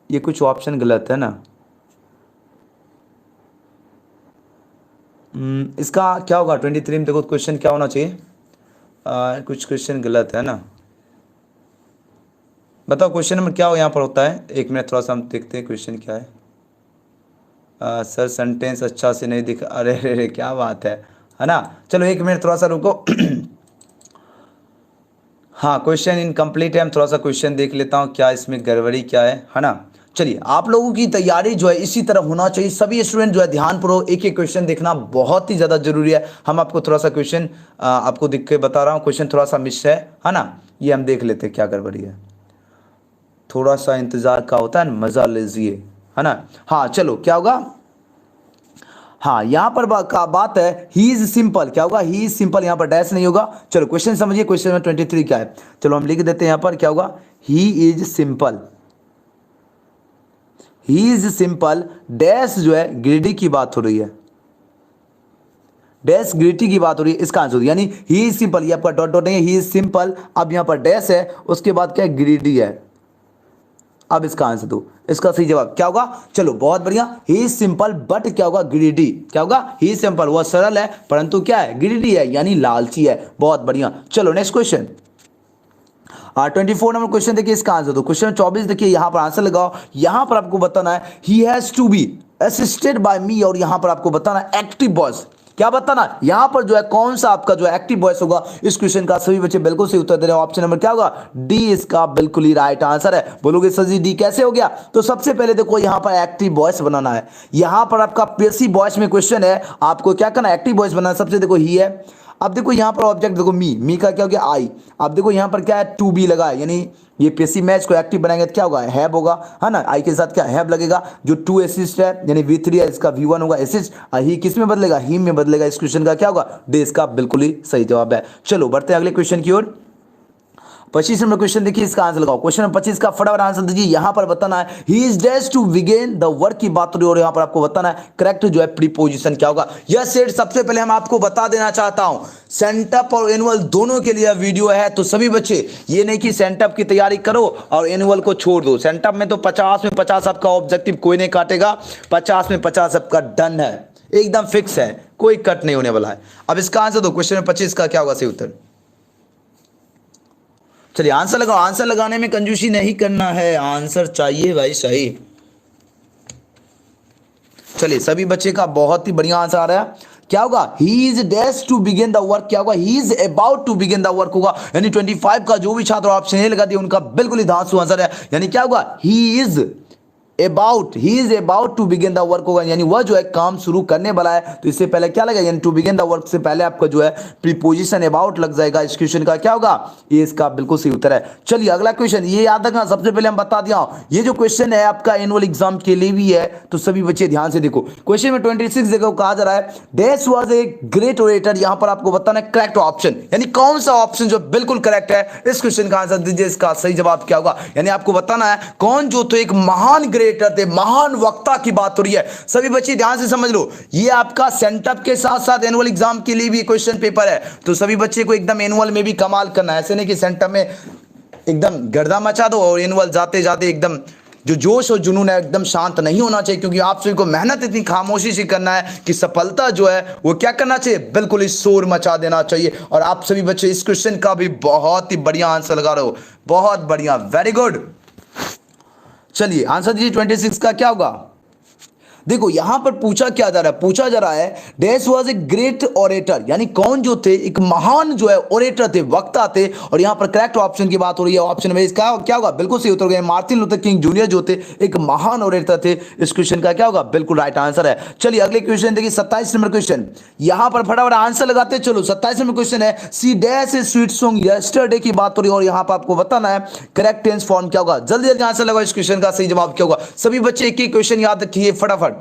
ये कुछ ऑप्शन गलत है ना। इसका क्या होगा 23 में? देखो क्वेश्चन क्या होना चाहिए, कुछ क्वेश्चन गलत है ना, बताओ क्वेश्चन नंबर क्या हो यहाँ पर होता है। एक मिनट थोड़ा सा हम देखते हैं क्वेश्चन क्या है। सर सेंटेंस अच्छा से नहीं दिखा, अरे अरे क्या बात है ना। चलो एक मिनट थोड़ा सा रुको। हाँ क्वेश्चन इनकम्प्लीट है, हम थोड़ा सा क्वेश्चन देख लेता हूँ क्या इसमें गड़बड़ी क्या है ना। चलिए आप लोगों की तैयारी जो है इसी तरह होना चाहिए, सभी स्टूडेंट जो है ध्यानपूर्वक एक एक क्वेश्चन देखना बहुत ही ज़्यादा जरूरी है। हम आपको थोड़ा सा क्वेश्चन आपको दिख के बता रहा हूँ, क्वेश्चन थोड़ा सा मिस है ना, ये हम देख लेते हैं क्या गड़बड़ी है। थोड़ा सा इंतजार का होता है, मजा लीजिए है ना। हाँ चलो क्या होगा, हाँ यहाँ पर का बात है ही इज सिंपल, क्या होगा ही इज सिंपल, यहाँ पर डैश नहीं होगा। चलो क्वेश्चन समझिए, क्वेश्चन नंबर 23 क्या है, चलो हम लिख देते हैं यहाँ पर क्या होगा, he is simple, he is simple dash जो है ग्रीडी की बात हो रही है, डैश ग्रीडी की बात हो रही है, इसका आंसर यानी ही इज सिंपल, ये आपका डॉट डॉट नहीं है, ही इज सिंपल, अब यहाँ पर डैश है उसके बाद क्या है ग्रीडी है। अब इसका आंसर दो, इसका सही जवाब क्या होगा, चलो बहुत बढ़िया, ही इज सिंपल बट क्या होगा ग्रीडी, क्या होगा ही इज सिंपल, वह सरल है परंतु क्या है ग्रीडी है यानी लालची है। बहुत बढ़िया, चलो नेक्स्ट क्वेश्चन 24 नंबर क्वेश्चन देखिए, इसका आंसर दो। क्वेश्चन 24 देखिए, यहां पर आंसर लगाओ, यहां पर आपको बताना है he has to be assisted by me, और यहां पर आपको बताना है एक्टिव वॉइस, क्या बताना यहां पर जो है कौन सा आपका जो एक्टिव वॉइस होगा। इस क्वेश्चन का सभी बच्चे बिल्कुल सही उत्तर दे रहे हैं, ऑप्शन नंबर क्या होगा डी इसका बिल्कुल ही राइट आंसर है। बोलोगे सर जी डी कैसे हो गया, तो सबसे पहले देखो यहां पर एक्टिव वॉइस बनाना है, यहां पर आपका पैसिव वॉइस में क्वेश्चन है, आपको क्या करना है एक्टिव वॉइस बनाना। सबसे देखो ही है, अब देखो यहां पर ऑब्जेक्ट देखो मी का क्या हो गया आई, अब देखो यहां पर क्या है टू बी लगा है, यानी ये पैसिव मैच को एक्टिव बनाएंगे तो क्या होगा हैव होगा, है ना, आई के साथ क्या हैव लगेगा, जो टू असिस्ट है यानी V3 है इसका V1 होगा असिस्ट, ही किस में बदलेगा ही में बदलेगा। इस क्वेश्चन का क्या होगा डी इसका बिल्कुल ही सही जवाब है। चलो बढ़ते हैं अगले क्वेश्चन की ओर। 25 नंबर क्वेश्चन देखिए, इसका आंसर लगाओ। क्वेश्चन नंबर 25 का फटाफट आंसर दीजिए, यहां पर बताना है he is dash to begin the work की बात हो रही है, और यहां पर आपको बताना है करेक्ट जो है प्रीपोजिशन क्या होगा। यह सेट सबसे पहले हम आपको बता देना चाहता हूं, सेंटअप और एनुअल दोनों के लिए वीडियो है, तो सभी बच्चे ये नहीं कि सेंटअप की तैयारी करो और एनुअल को छोड़ दो। सेंटअप में तो 50 में 50 आपका ऑब्जेक्टिव कोई नहीं काटेगा, 50 में 50 आपका डन है, एकदम फिक्स है, कोई कट नहीं होने वाला है। अब इसका आंसर दो, क्वेश्चन नंबर 25 का क्या होगा सही उत्तर। चलिए आंसर लगाओ, आंसर लगाने में कंजूसी नहीं करना है, आंसर चाहिए भाई सही। चलिए सभी बच्चे का बहुत ही बढ़िया आंसर आ रहा है, क्या होगा he is dash to begin the work, क्या होगा he is about to begin the work होगा, यानी 25 का जो भी छात्र ऑप्शन ए लगा दिया उनका बिल्कुल ही धांसू आंसर है, यानी क्या होगा he is about to begin the work होगा, यानी वह जो है काम शुरू करने वाला है। तो इससे पहले क्या लगेगा, यानी टू बिगिन द वर्क से पहले आपका जो है प्रीपोजिशन अबाउट लग जाएगा। इस क्वेश्चन का क्या होगा ये इसका बिल्कुल सही उत्तर है। चलिए अगला क्वेश्चन, ये याद रखना सबसे पहले हम बता दिया, ये जो क्वेश्चन है आपका एनुअल एग्जाम के लिए भी है, तो सभी बच्चे ध्यान से देखो। क्वेश्चन में 26 देखो कहा जा रहा है dash was a great orator, यहां पर आपको बताना है करेक्ट ऑप्शन, यानी कौन सा ऑप्शन जो बिल्कुल करेक्ट है। इस क्वेश्चन का आंसर दीजिए, इसका सही जवाब क्या होगा, यानी आपको बताना है कौन जो तो एक महान ग्रेटर थे, महान वक्ता की बात हो रही है। सभी बच्चे ध्यान से समझ लो, ये आपका सेंटअप के साथ साथ एनुअल एग्जाम के लिए भी क्वेश्चन पेपर है, तो सभी बच्चे को एकदम एनुअल में भी कमाल करना है, ऐसे नहीं कि सेंटअप में एकदम गर्दा मचा दो और एनुअल जाते जाते एकदम जो जोश और जुनून है एकदम शांत नहीं होना चाहिए, क्योंकि आप सभी को मेहनत इतनी खामोशी से करना है कि सफलता जो है वो क्या करना चाहिए बिल्कुल ही शोर मचा देना चाहिए। और आप सभी बच्चे इस क्वेश्चन का भी बहुत ही बढ़िया आंसर लगा रहे हो, बहुत बढ़िया, वेरी गुड। चलिए आंसर दीजिए 26 का क्या होगा। देखो यहां पर पूछा क्या जा रहा है, पूछा जा रहा है dash was a great orator, यानी कौन जो थे एक महान जो है ओरेटर थे, वक्ता थे, और यहां पर करेक्ट ऑप्शन की बात हो रही है। ऑप्शन में इसका क्या होगा बिल्कुल सही उत्तर, मार्टिन लूथर किंग जूनियर जो थे एक महान ओरेटर थे। इस क्वेश्चन का क्या होगा बिल्कुल राइट आंसर है। चलिए अगले क्वेश्चन देखिए 27 नंबर क्वेश्चन, यहां पर फटाफट आंसर लगाते चलो। 27 नंबर क्वेश्चन है she dash a sweet song yesterday की बात हो रही है, और यहां पर आपको बताना है करेक्ट टेंस फॉर्म क्या होगा। जल्दी जल्दी आंसर लगाओ, इस क्वेश्चन का सही जवाब क्या होगा। सभी बच्चे एक ही क्वेश्चन याद रखिए फटाफट।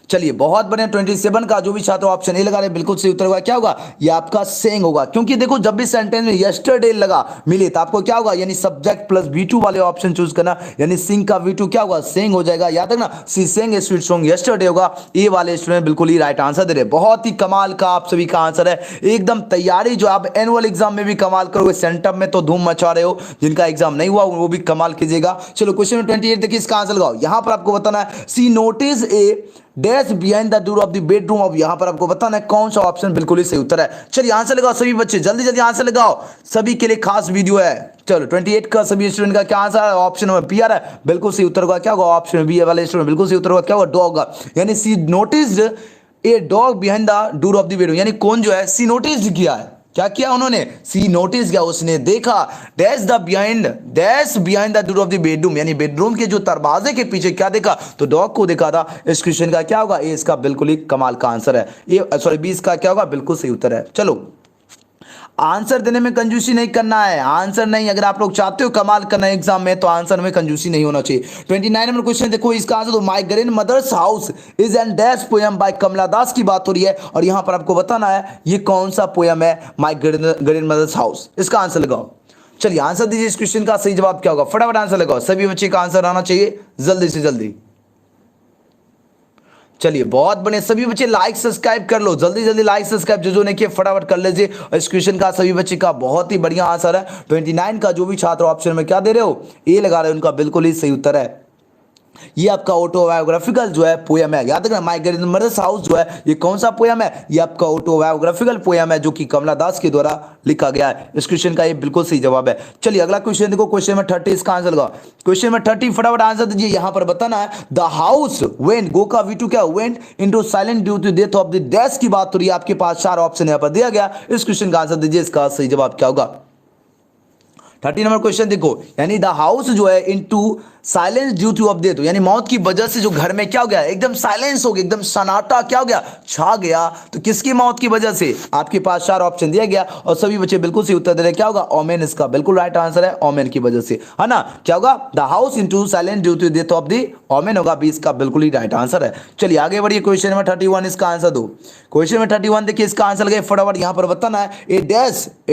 चलिए बहुत बढ़िया, 27 का जो भी छात्र ऑप्शन ए लगा रहे बिल्कुल सही उत्तर होगा, क्या होगा ये आपका सेंग होगा, क्योंकि देखो जब भी सेंटेंस में यस्टरडे लगा मिले तो आपको क्या होगा, यानी सब्जेक्ट प्लस V2 वाले ऑप्शन चूज करना, यानी सिंग का V2 क्या होगा सेंग हो जाएगा। याद रखना सी सेंग ए स्वीट सॉन्ग यस्टरडे होगा। ए वाले स्टूडेंट बिल्कुल ही राइट आंसर दे रहे, बहुत ही कमाल का आप सभी का आंसर है, एकदम तैयारी जो आप एनुअल एग्जाम में भी कमाल करोगे, सेंटअप में तो धूम मचा रहे हो, जिनका एग्जाम नहीं हुआ वो भी कमाल कीजिएगा। चलो क्वेश्चन 28 देखिए, इसका आंसर लगाओ। यहां पर आपको बताना है she notice a dash behind the door of the bedroom. अब यहां पर आपको बताना है कौन सा ऑप्शन बिल्कुल ही सही उत्तर है। चलिए आंसर लगाओ सभी बच्चे, जल्दी जल्दी आंसर लगाओ, सभी के लिए खास वीडियो है। चलो 28 का सभी स्टूडेंट का क्या आंसर है? ऑप्शन नंबर बी आ रहा है, बिल्कुल सही उत्तर होगा क्या होगा? ऑप्शन बी वाले स्टूडेंट बिल्कुल सही उत्तर होगा क्या होगा? डॉग होगा। यानी she noticed a dog behind the door of the bedroom, यानी कौन जो है सी नोटिस्ड किया है, क्या किया उन्होंने? सी नोटिस किया, उसने देखा। Dash behind the door of the bedroom, यानी बेडरूम के जो दरवाजे के पीछे क्या देखा? तो डॉग को देखा था। इस क्वेश्चन का क्या होगा? ए इसका बिल्कुल ही कमाल का आंसर है। ये सॉरी बी इसका क्या होगा? बिल्कुल सही उत्तर है। चलो आंसर देने में कंजूसी नहीं करना है, आंसर नहीं, अगर आप लोग चाहते हो कमाल करना है एग्जाम में तो आंसर में कंजूसी नहीं होना चाहिए। 29 नंबर क्वेश्चन देखो, इसका आंसर तो my grandmother's house is an dash poem by Kamala Das की बात हो रही है, और यहां पर आपको बताना है ये कौन सा पोयम है, माय ग्रैंड मदर्स हाउस। इसका आंसर लगाओ, चलिए आंसर दीजिए। इस क्वेश्चन का सही जवाब क्या होगा? फटाफट आंसर लगाओ, सभी बच्चे का आंसर आना चाहिए जल्दी से जल्दी। चलिए बहुत बढ़िया, सभी बच्चे लाइक सब्सक्राइब कर लो, जल्दी जल्दी लाइक सब्सक्राइब जो नहीं किए फटाफट कर लीजिए। इस क्वेश्चन का सभी बच्चे का बहुत ही बढ़िया आंसर है। 29 का जो भी छात्र ऑप्शन में क्या दे रहे हो, ए लगा रहे हो, उनका बिल्कुल ही सही उत्तर है। ये आपका ऑटोबायोग्राफिकल जो है पोयम है, याद रखना। माय ग्रैंड मदर्स हाउस जो है ये कौन सा पोयम है? ये आपका ऑटोबायोग्राफिकल पोयम है जो कि कमला दास के द्वारा लिखा गया है। इस क्वेश्चन का ये बिल्कुल सही जवाब है। चलिए अगला क्वेश्चन देखो, क्वेश्चन में 30 इसका आंसर लगाओ। क्वेश्चन में 30 फटाफट आंसर दीजिए। यहां पर बताना है द हाउस वेंट, गो का V2 क्या? Went into silent due to death of the dash की बात हो रही है। आपके पास 4 ऑप्शन यहां पर दिया गया। इस क्वेश्चन का आंसर दीजिए, इसका सही जवाब क्या होगा? 30 नंबर क्वेश्चन देखो, यानी द हाउस जो है into silence due two of death, यानी मौत की वजह से जो घर में क्या हो गया? एकदम साइलेंस हो गया, एकदम सन्नाटा क्या हो गया? छा गया। तो किसकी मौत की वजह से? आपके पास 4 ऑप्शन दिया गया और सभी बच्चे बिल्कुल सही उत्तर दे रहे हैं। क्या होगा? ओमेन इसका बिल्कुल राइट आंसर है, ओमेन की वजह से, है ना। क्या होगा? The house into silence due to death of the omen होगा, बी इसका बिल्कुल ही राइट आंसर है। चलिए आगे बढ़िए, क्वेश्चन नंबर 31 इसका आंसर दो। क्वेश्चन में 31 देखिए, इसका आंसर लगे फटाफट यहां पर बताना है। A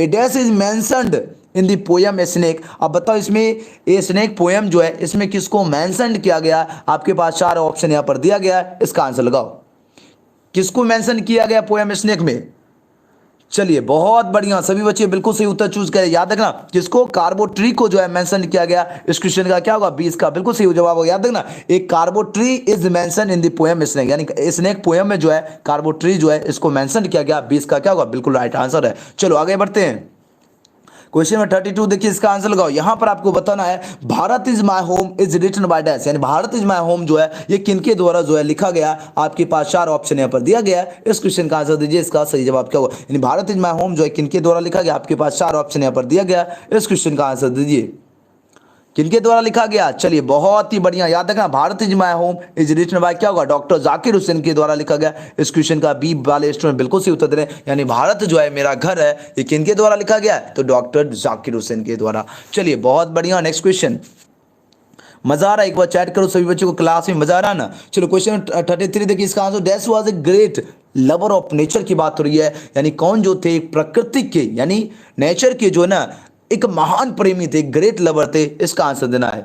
dash is mentioned in the poem snake. अब बताओ इसमें ए स्नेक पोयम जो है इसमें किसको मेंशन किया गया? आपके पास 4 ऑप्शन यहां पर दिया गया है, इसका आंसर लगाओ। किसको मेंशन किया गया पोयम स्नेक में? चलिए बहुत बढ़िया, सभी बच्चे बिल्कुल सही उत्तर चूज करें। याद रखना किसको? कार्बो ट्री को जो है मेंशन किया गया। इस क्वेश्चन का क्या होगा? 20 का बिल्कुल सही जवाब होगा। याद रखना एक carob tree is mention in the poem snake, यानी स्नेक पोयम में जो है कार्बो ट्री जो है इसको मेंशन किया गया। 20 का क्या होगा? बिल्कुल राइट आंसर है। चलो आगे बढ़ते हैं। क्वेश्चन में 32 देखिए, इसका आंसर लगाओ। यहां पर आपको बताना है Bharat is my home is written by dash, यानी भारत इज माय होम जो है ये किनके द्वारा जो है लिखा गया? आपके पास 4 ऑप्शन यहां पर दिया गया है। इस क्वेश्चन का आंसर दीजिए, इसका सही जवाब क्या होगा? यानी भारत इज माय होम जो है किनके द्वारा लिखा गया? आपके पास 4 ऑप्शन यहां पर दिया गया। इस क्वेश्चन का आंसर दीजिए, किनके द्वारा लिखा गया? चलिए बहुत ही बढ़िया, याद रखना Bharat is my home is written by क्या होगा? डॉक्टर जाकिर हुसैन के द्वारा लिखा गया। इस क्वेश्चन का बी वाले स्टूडेंट बिल्कुल सही उत्तर दे रहे हैं, यानी भारत जो है मेरा घर है ये किनके द्वारा लिखा गया? तो डॉक्टर जाकिर हुसैन के द्वारा। चलिए बहुत बढ़िया, नेक्स्ट क्वेश्चन। मजा आ रहा है? एक बार चैट करो सभी बच्चों को, क्लास में मजा आ रहा है ना। चलो क्वेश्चन 33 देखिए, इसका answer dash was a great lover of nature की बात हो रही है, यानी कौन जो थे प्रकृति के यानी नेचर के जो है ना एक महान प्रेमी थे, ग्रेट लवर थे। इसका आंसर देना है।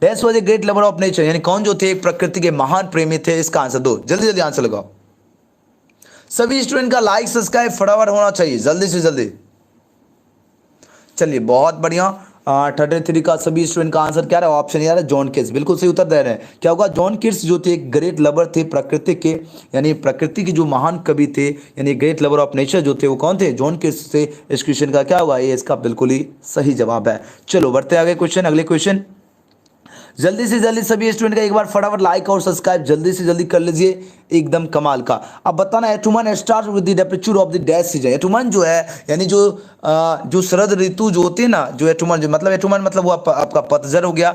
Dash was a great lover of nature, यानी कौन जो थे प्रकृति के महान प्रेमी थे। इसका आंसर दो, जल्दी जल्दी आंसर लगाओ। सभी स्टूडेंट का लाइक सब्सक्राइब फटाफट होना चाहिए जल्दी से जल्दी। चलिए बहुत बढ़िया, 33 का सभी स्टूडेंट का आंसर क्या है? ऑप्शन यार जॉन किट्स, बिल्कुल सही उत्तर दे रहे हैं। क्या होगा? जॉन किट्स जो थे एक ग्रेट लवर थे प्रकृति के, यानी प्रकृति के जो महान कवि थे, यानी ग्रेट लवर ऑफ नेचर जो थे वो कौन थे? जॉन किट्स थे। इस क्वेश्चन का क्या होगा? ये इसका बिल्कुल ही सही जवाब है। चलो बढ़ते आगे क्वेश्चन, अगले क्वेश्चन। जल्दी से जल्दी सभी स्टूडेंट का एक बार फटाफट लाइक और सब्सक्राइब जल्दी से जल्दी कर लीजिए, एकदम कमाल का। अब बताना है autumn start with the temperature of the dash season. Autumn जो है यानी जो शरद ऋतु जो होती है ना, जो एटुमन जो मतलब एटुमन मतलब वो आपका पतझड़ हो गया,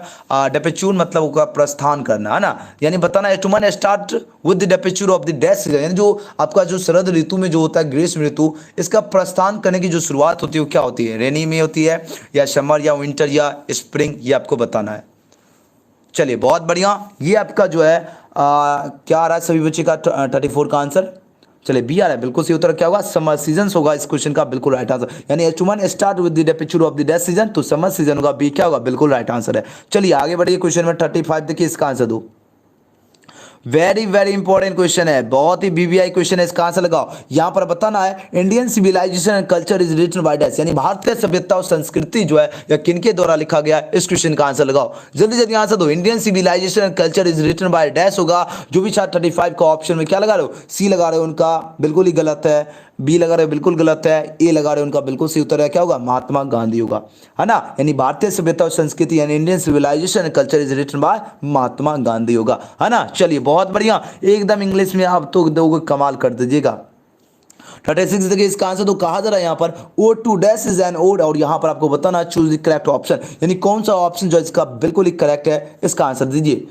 डेपेचूर मतलब उसका प्रस्थान करना, है ना। यानी बताना autumn start with the temperature of the dash season, यानी जो आपका जो शरद ऋतु में जो होता है ग्रीष्म ऋतु, इसका प्रस्थान करने की जो शुरुआत होती है वो क्या होती है? रेनी में होती है या समर या विंटर या स्प्रिंग, ये आपको बताना है। चलिए बहुत बढ़िया, ये आपका जो है क्या आ रहा है सभी बच्चे का? 34 का आंसर चलिए बी आ रहा है, बिल्कुल सही उत्तर क्या होगा? समर सीजन होगा इस क्वेश्चन का बिल्कुल राइट आंसर, यानी एच1 start with the temperature of the dash season, तो समर सीजन होगा, बी क्या होगा? बिल्कुल राइट आंसर है। चलिए आगे बढ़िए, क्वेश्चन में 35 देखिए, इसका आंसर दो। वेरी वेरी इंपॉर्टेंट क्वेश्चन है, बहुत ही वीवीआई क्वेश्चन है, इसका आंसर लगाओ। यहां पर बताना है Indian civilisation and culture is written by dash, यानी भारतीय सभ्यता और संस्कृति जो है या किनके द्वारा लिखा गया, इस क्वेश्चन का आंसर लगाओ। जल्दी जल्दी आंसर दो। Indian civilisation and culture is written by dash होगा। जो भी छात्र 35 का ऑप्शन में क्या लगा रहे हो, सी लगा रहे हो, उनका बिल्कुल ही गलत है। बी लगा रहे हो, बिल्कुल गलत है। ए लगा रहे हो, उनका बिल्कुल सही उत्तर है, क्या होगा, महात्मा गांधी होगा, है ना। यानी भारतीय सभ्यता और संस्कृति यानी Indian civilisation and culture is written by Mahatma Gandhi होगा, है ना। चलिए बहुत बढ़िया, एकदम इंग्लिश में आप तो दोगे कमाल कर दीजिएगा। 36 देखिए इसका आंसर तो कहा जा रहा है यहाँ पर O to dash is an ode, और यहाँ पर आपको बताना चूज द करेक्ट ऑप्शन, यानी कौन सा ऑप्शन जो इसका बिल्कुल ही करेक्ट है, इसका आंसर दीजिए।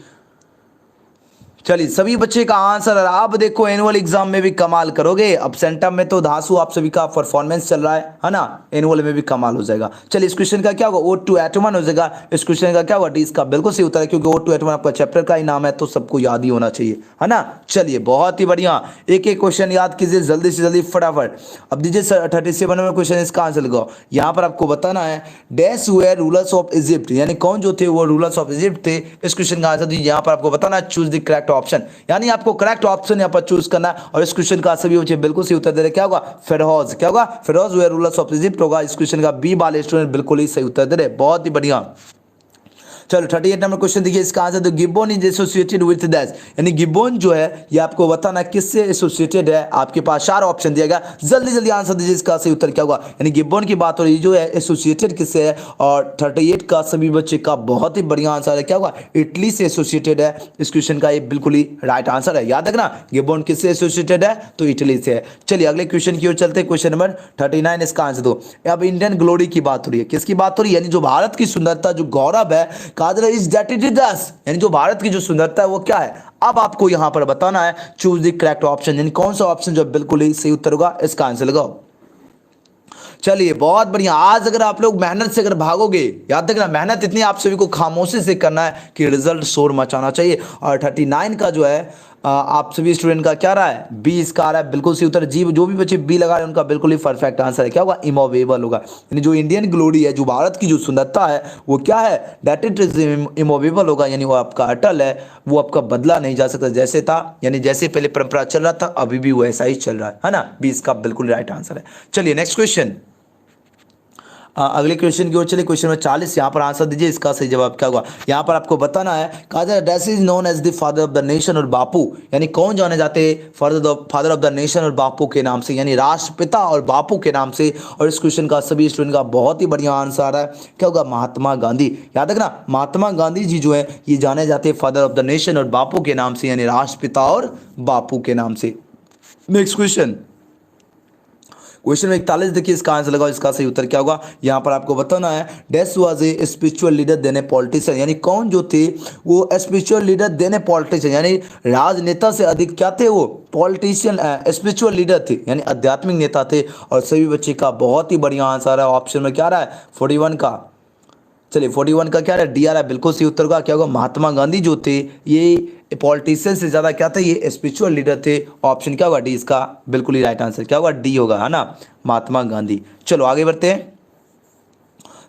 चलिए सभी बच्चे का आंसर, आप देखो एनुअल एग्जाम में भी कमाल करोगे। अब सेंटम में तो धांसू आप सभी का परफॉर्मेंस चल रहा है ना, एनुअल में भी कमाल हो जाएगा। चलिए इस क्वेश्चन का क्या होगा, ओ टू एटमन हो जाएगा। इस क्वेश्चन का क्या होगा, डी इसका बिल्कुल सही उत्तर है, क्योंकि ओ टू एटमन आपका चैप्टर का ही नाम है, तो सबको याद ही होना चाहिए, है ना। चलिए बहुत ही बढ़िया, एक एक क्वेश्चन याद कीजिए जल्दी से जल्दी फटाफट। अब दीजिए 37 में क्वेश्चन, इसका आंसर लगाओ। यहाँ पर आपको बताना है dash were rulers of Egypt, यानी कौन जो थे वो रूलर्स ऑफ इजिप्ट थे। इस क्वेश्चन का आंसर दीजिए। यहाँ पर आपको बताना है चूज द करेक्ट ऑप्शन, यानी आपको करेक्ट ऑप्शन यहाँ पर चूज करना है। और इस क्वेश्चन का सभी बच्चे बिल्कुल सही उत्तर दे रहे, क्या होगा, फेरोज, क्या होगा, pharaohs were rulers of Egypt होगा। इस क्वेश्चन का बी वाले स्टूडेंट बिल्कुल ही सही उत्तर दे रहे, बहुत ही बढ़िया। चलो 38 नंबर क्वेश्चन देखिए, इसका आंसर तो गिब्बन इज एसोसिएटेड विद दैश, यानी गिब्बन जो है ये आपको बताना किससे एसोसिएटेड है। आपके पास 4 ऑप्शन दिया गया, जल्दी जल्दी आंसर दीजिए, इसका सही उत्तर क्या होगा। यानी गिब्बन की बात हो रही जो है एसोसिएटेड किससे है, और 38 का सभी बच्चे का बहुत ही बढ़िया आंसर है, क्या होगा, इटली से एसोसिएटेड है। इस क्वेश्चन का ये बिल्कुल ही राइट आंसर है, याद रखना गिब्बन किससे एसोसिएटेड है, तो इटली से है। चलिए अगले क्वेश्चन की ओर चलते हैं, क्वेश्चन नंबर 39, इसका आंसर दो। अब इंडियन ग्लोरी की बात हो रही है, किसकी बात हो रही है, यानी जो भारत की सुंदरता, जो गौरव है, कहा जा रहा है इज दैट इट इज दस, यानी जो भारत की जो सुंदरता है वो क्या है। अब आपको यहां पर बताना है चूज द करेक्ट ऑप्शन, यानी कौन सा ऑप्शन जो बिल्कुल ही सही उत्तर होगा, इसका आंसर लगाओ। चलिए बहुत बढ़िया, आज अगर आप लोग मेहनत से अगर भागोगे, याद रखना मेहनत इतनी आप सभी को खामोशी से करना है कि रिजल्ट शोर मचाना चाहिए। और 39 का जो है आप सभी स्टूडेंट का क्या रहा है, बी इसका आ रहा है बिल्कुल सही उत्तर। जी जो भी बच्चे बी लगा रहे हैं उनका बिल्कुल ही परफेक्ट आंसर है, क्या होगा, इमोवेबल होगा। यानी जो इंडियन ग्लोरी है, जो भारत की जो सुंदरता है वो क्या है, दैट इट इज इमोवेबल होगा, यानी वो आपका अटल है, वो आपका बदला नहीं जा सकता, जैसे था यानी जैसे पहले परंपरा चल रहा था अभी भी वैसा ही चल रहा है ना। बी इसका बिल्कुल राइट आंसर है। चलिए नेक्स्ट क्वेश्चन, अगले क्वेश्चन की ओर चलिए। क्वेश्चन नंबर 40, यहाँ पर आंसर दीजिए, इसका सही जवाब क्या होगा। यहाँ पर आपको बताना है, कहा जाए that is known as the father of the nation, और बापू यानी कौन जाने जाते फादर ऑफ द नेशन और बापू के नाम से, यानी राष्ट्रपिता और बापू के नाम से। और इस क्वेश्चन का सभी स्टूडेंट का बहुत ही बढ़िया आंसर आ रहा है, क्या होगा, महात्मा गांधी। याद रखना महात्मा गांधी जी जो है ये जाने जाते हैं फादर ऑफ द नेशन और बापू के नाम से, यानी राष्ट्रपिता और बापू के नाम से। नेक्स्ट क्वेश्चन, क्वेश्चन में 41 देखिए, इसका आंसर लगाओ, इसका सही उत्तर क्या होगा। यहाँ पर आपको बताना है dash was a spiritual leader then a politician, यानी कौन जो थे वो spiritual leader then a politician, यानी राजनेता से अधिक क्या थे वो, पॉलिटिशियन स्पिरिचुअल लीडर थे, यानी आध्यात्मिक नेता थे। और सभी बच्चे का बहुत ही बढ़िया आंसर है, ऑप्शन में क्या रहा है 41 का। चलिए 41 का क्या रहा है, डी आ रहा है, बिल्कुल सही उत्तर का क्या होगा, महात्मा गांधी जो थे ये पॉलिटिशियन से ज्यादा क्या थे, ये स्पिरिचुअल लीडर थे। ऑप्शन क्या होगा, डी इसका बिल्कुल ही राइट आंसर क्या होगा, डी होगा, है ना, महात्मा गांधी। चलो आगे बढ़ते हैं,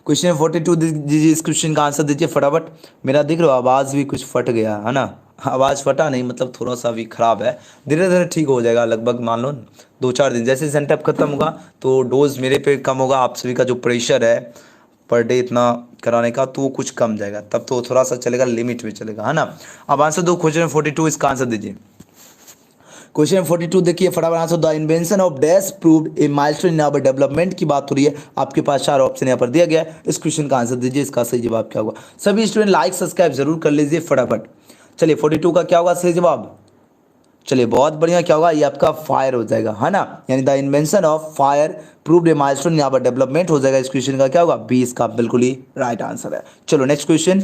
क्वेश्चन 42 दीजिए, इस क्वेश्चन का आंसर दीजिए फटाफट। मेरा देख रहे हो आवाज़ भी कुछ फट गया है ना, आवाज़ फटा नहीं मतलब थोड़ा सा भी खराब है, धीरे धीरे ठीक हो जाएगा, लगभग मान लो 2-4 दिन, जैसे सेंटअप खत्म होगा तो डोज मेरे पे कम होगा, आप सभी का जो प्रेशर है पर डे इतना कराने का तो वो कुछ कम जाएगा, तब तो थोड़ा सा चलेगा, लिमिट में चलेगा, है ना। अब आंसर दो क्वेश्चन 42, इसका आंसर दीजिए। क्वेश्चन 42 देखिए फटाफट आंसर, the invention of dash proved a milestone in our development की बात हो रही है। आपके पास 4 ऑप्शन यहाँ पर दिया गया है, इस क्वेश्चन का आंसर दीजिए, इसका सही जवाब क्या होगा। सभी स्टूडेंट लाइक सब्सक्राइब जरूर कर लीजिए फटाफट। चलिए 42 का क्या होगा सही जवाब, चलिए बहुत बढ़िया, क्या होगा, ये आपका फायर हो जाएगा, है ना, यानी the invention of fire proved a milestone यहाँ पर डेवलपमेंट हो जाएगा। इस क्वेश्चन का क्या होगा, 20 का बिल्कुल ही राइट आंसर है। चलो नेक्स्ट क्वेश्चन,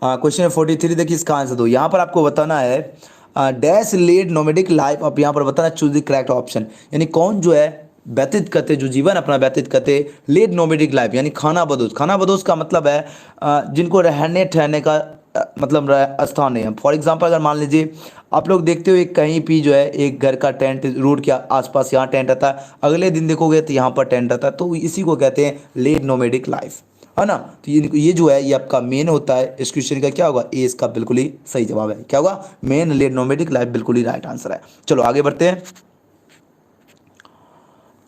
क्वेश्चन 43 देखिए, इसका आंसर दो। यहाँ पर आपको बताना है डैश लीड नोमेडिक लाइफ, अब यहाँ पर बताना चूज द करेक्ट ऑप्शन, यानी कौन जो है व्यतीत करते, जो जीवन अपना व्यतीत करते लीड नोमेडिक लाइफ, यानी खाना बदोश। खाना बदोश का मतलब है जिनको रहने ठहरने का मतलब स्थान नहीं है। फॉर एग्जांपल अगर मान लीजिए आप लोग देखते हो एक कहीं भी जो है एक घर का टेंट रोड के आसपास यहाँ टेंट रहता है, अगले दिन देखोगे तो यहाँ पर टेंट रहता है, तो इसी को कहते हैं लीड नोमेडिक लाइफ। है ना। तो ये जो है ये आपका मेन होता है। इस क्वेश्चन का क्या होगा, ए इसका बिल्कुल ही सही जवाब है। क्या होगा, मेन लेड नोमैटिक लाइफ बिल्कुल ही राइट आंसर है। चलो आगे बढ़ते हैं।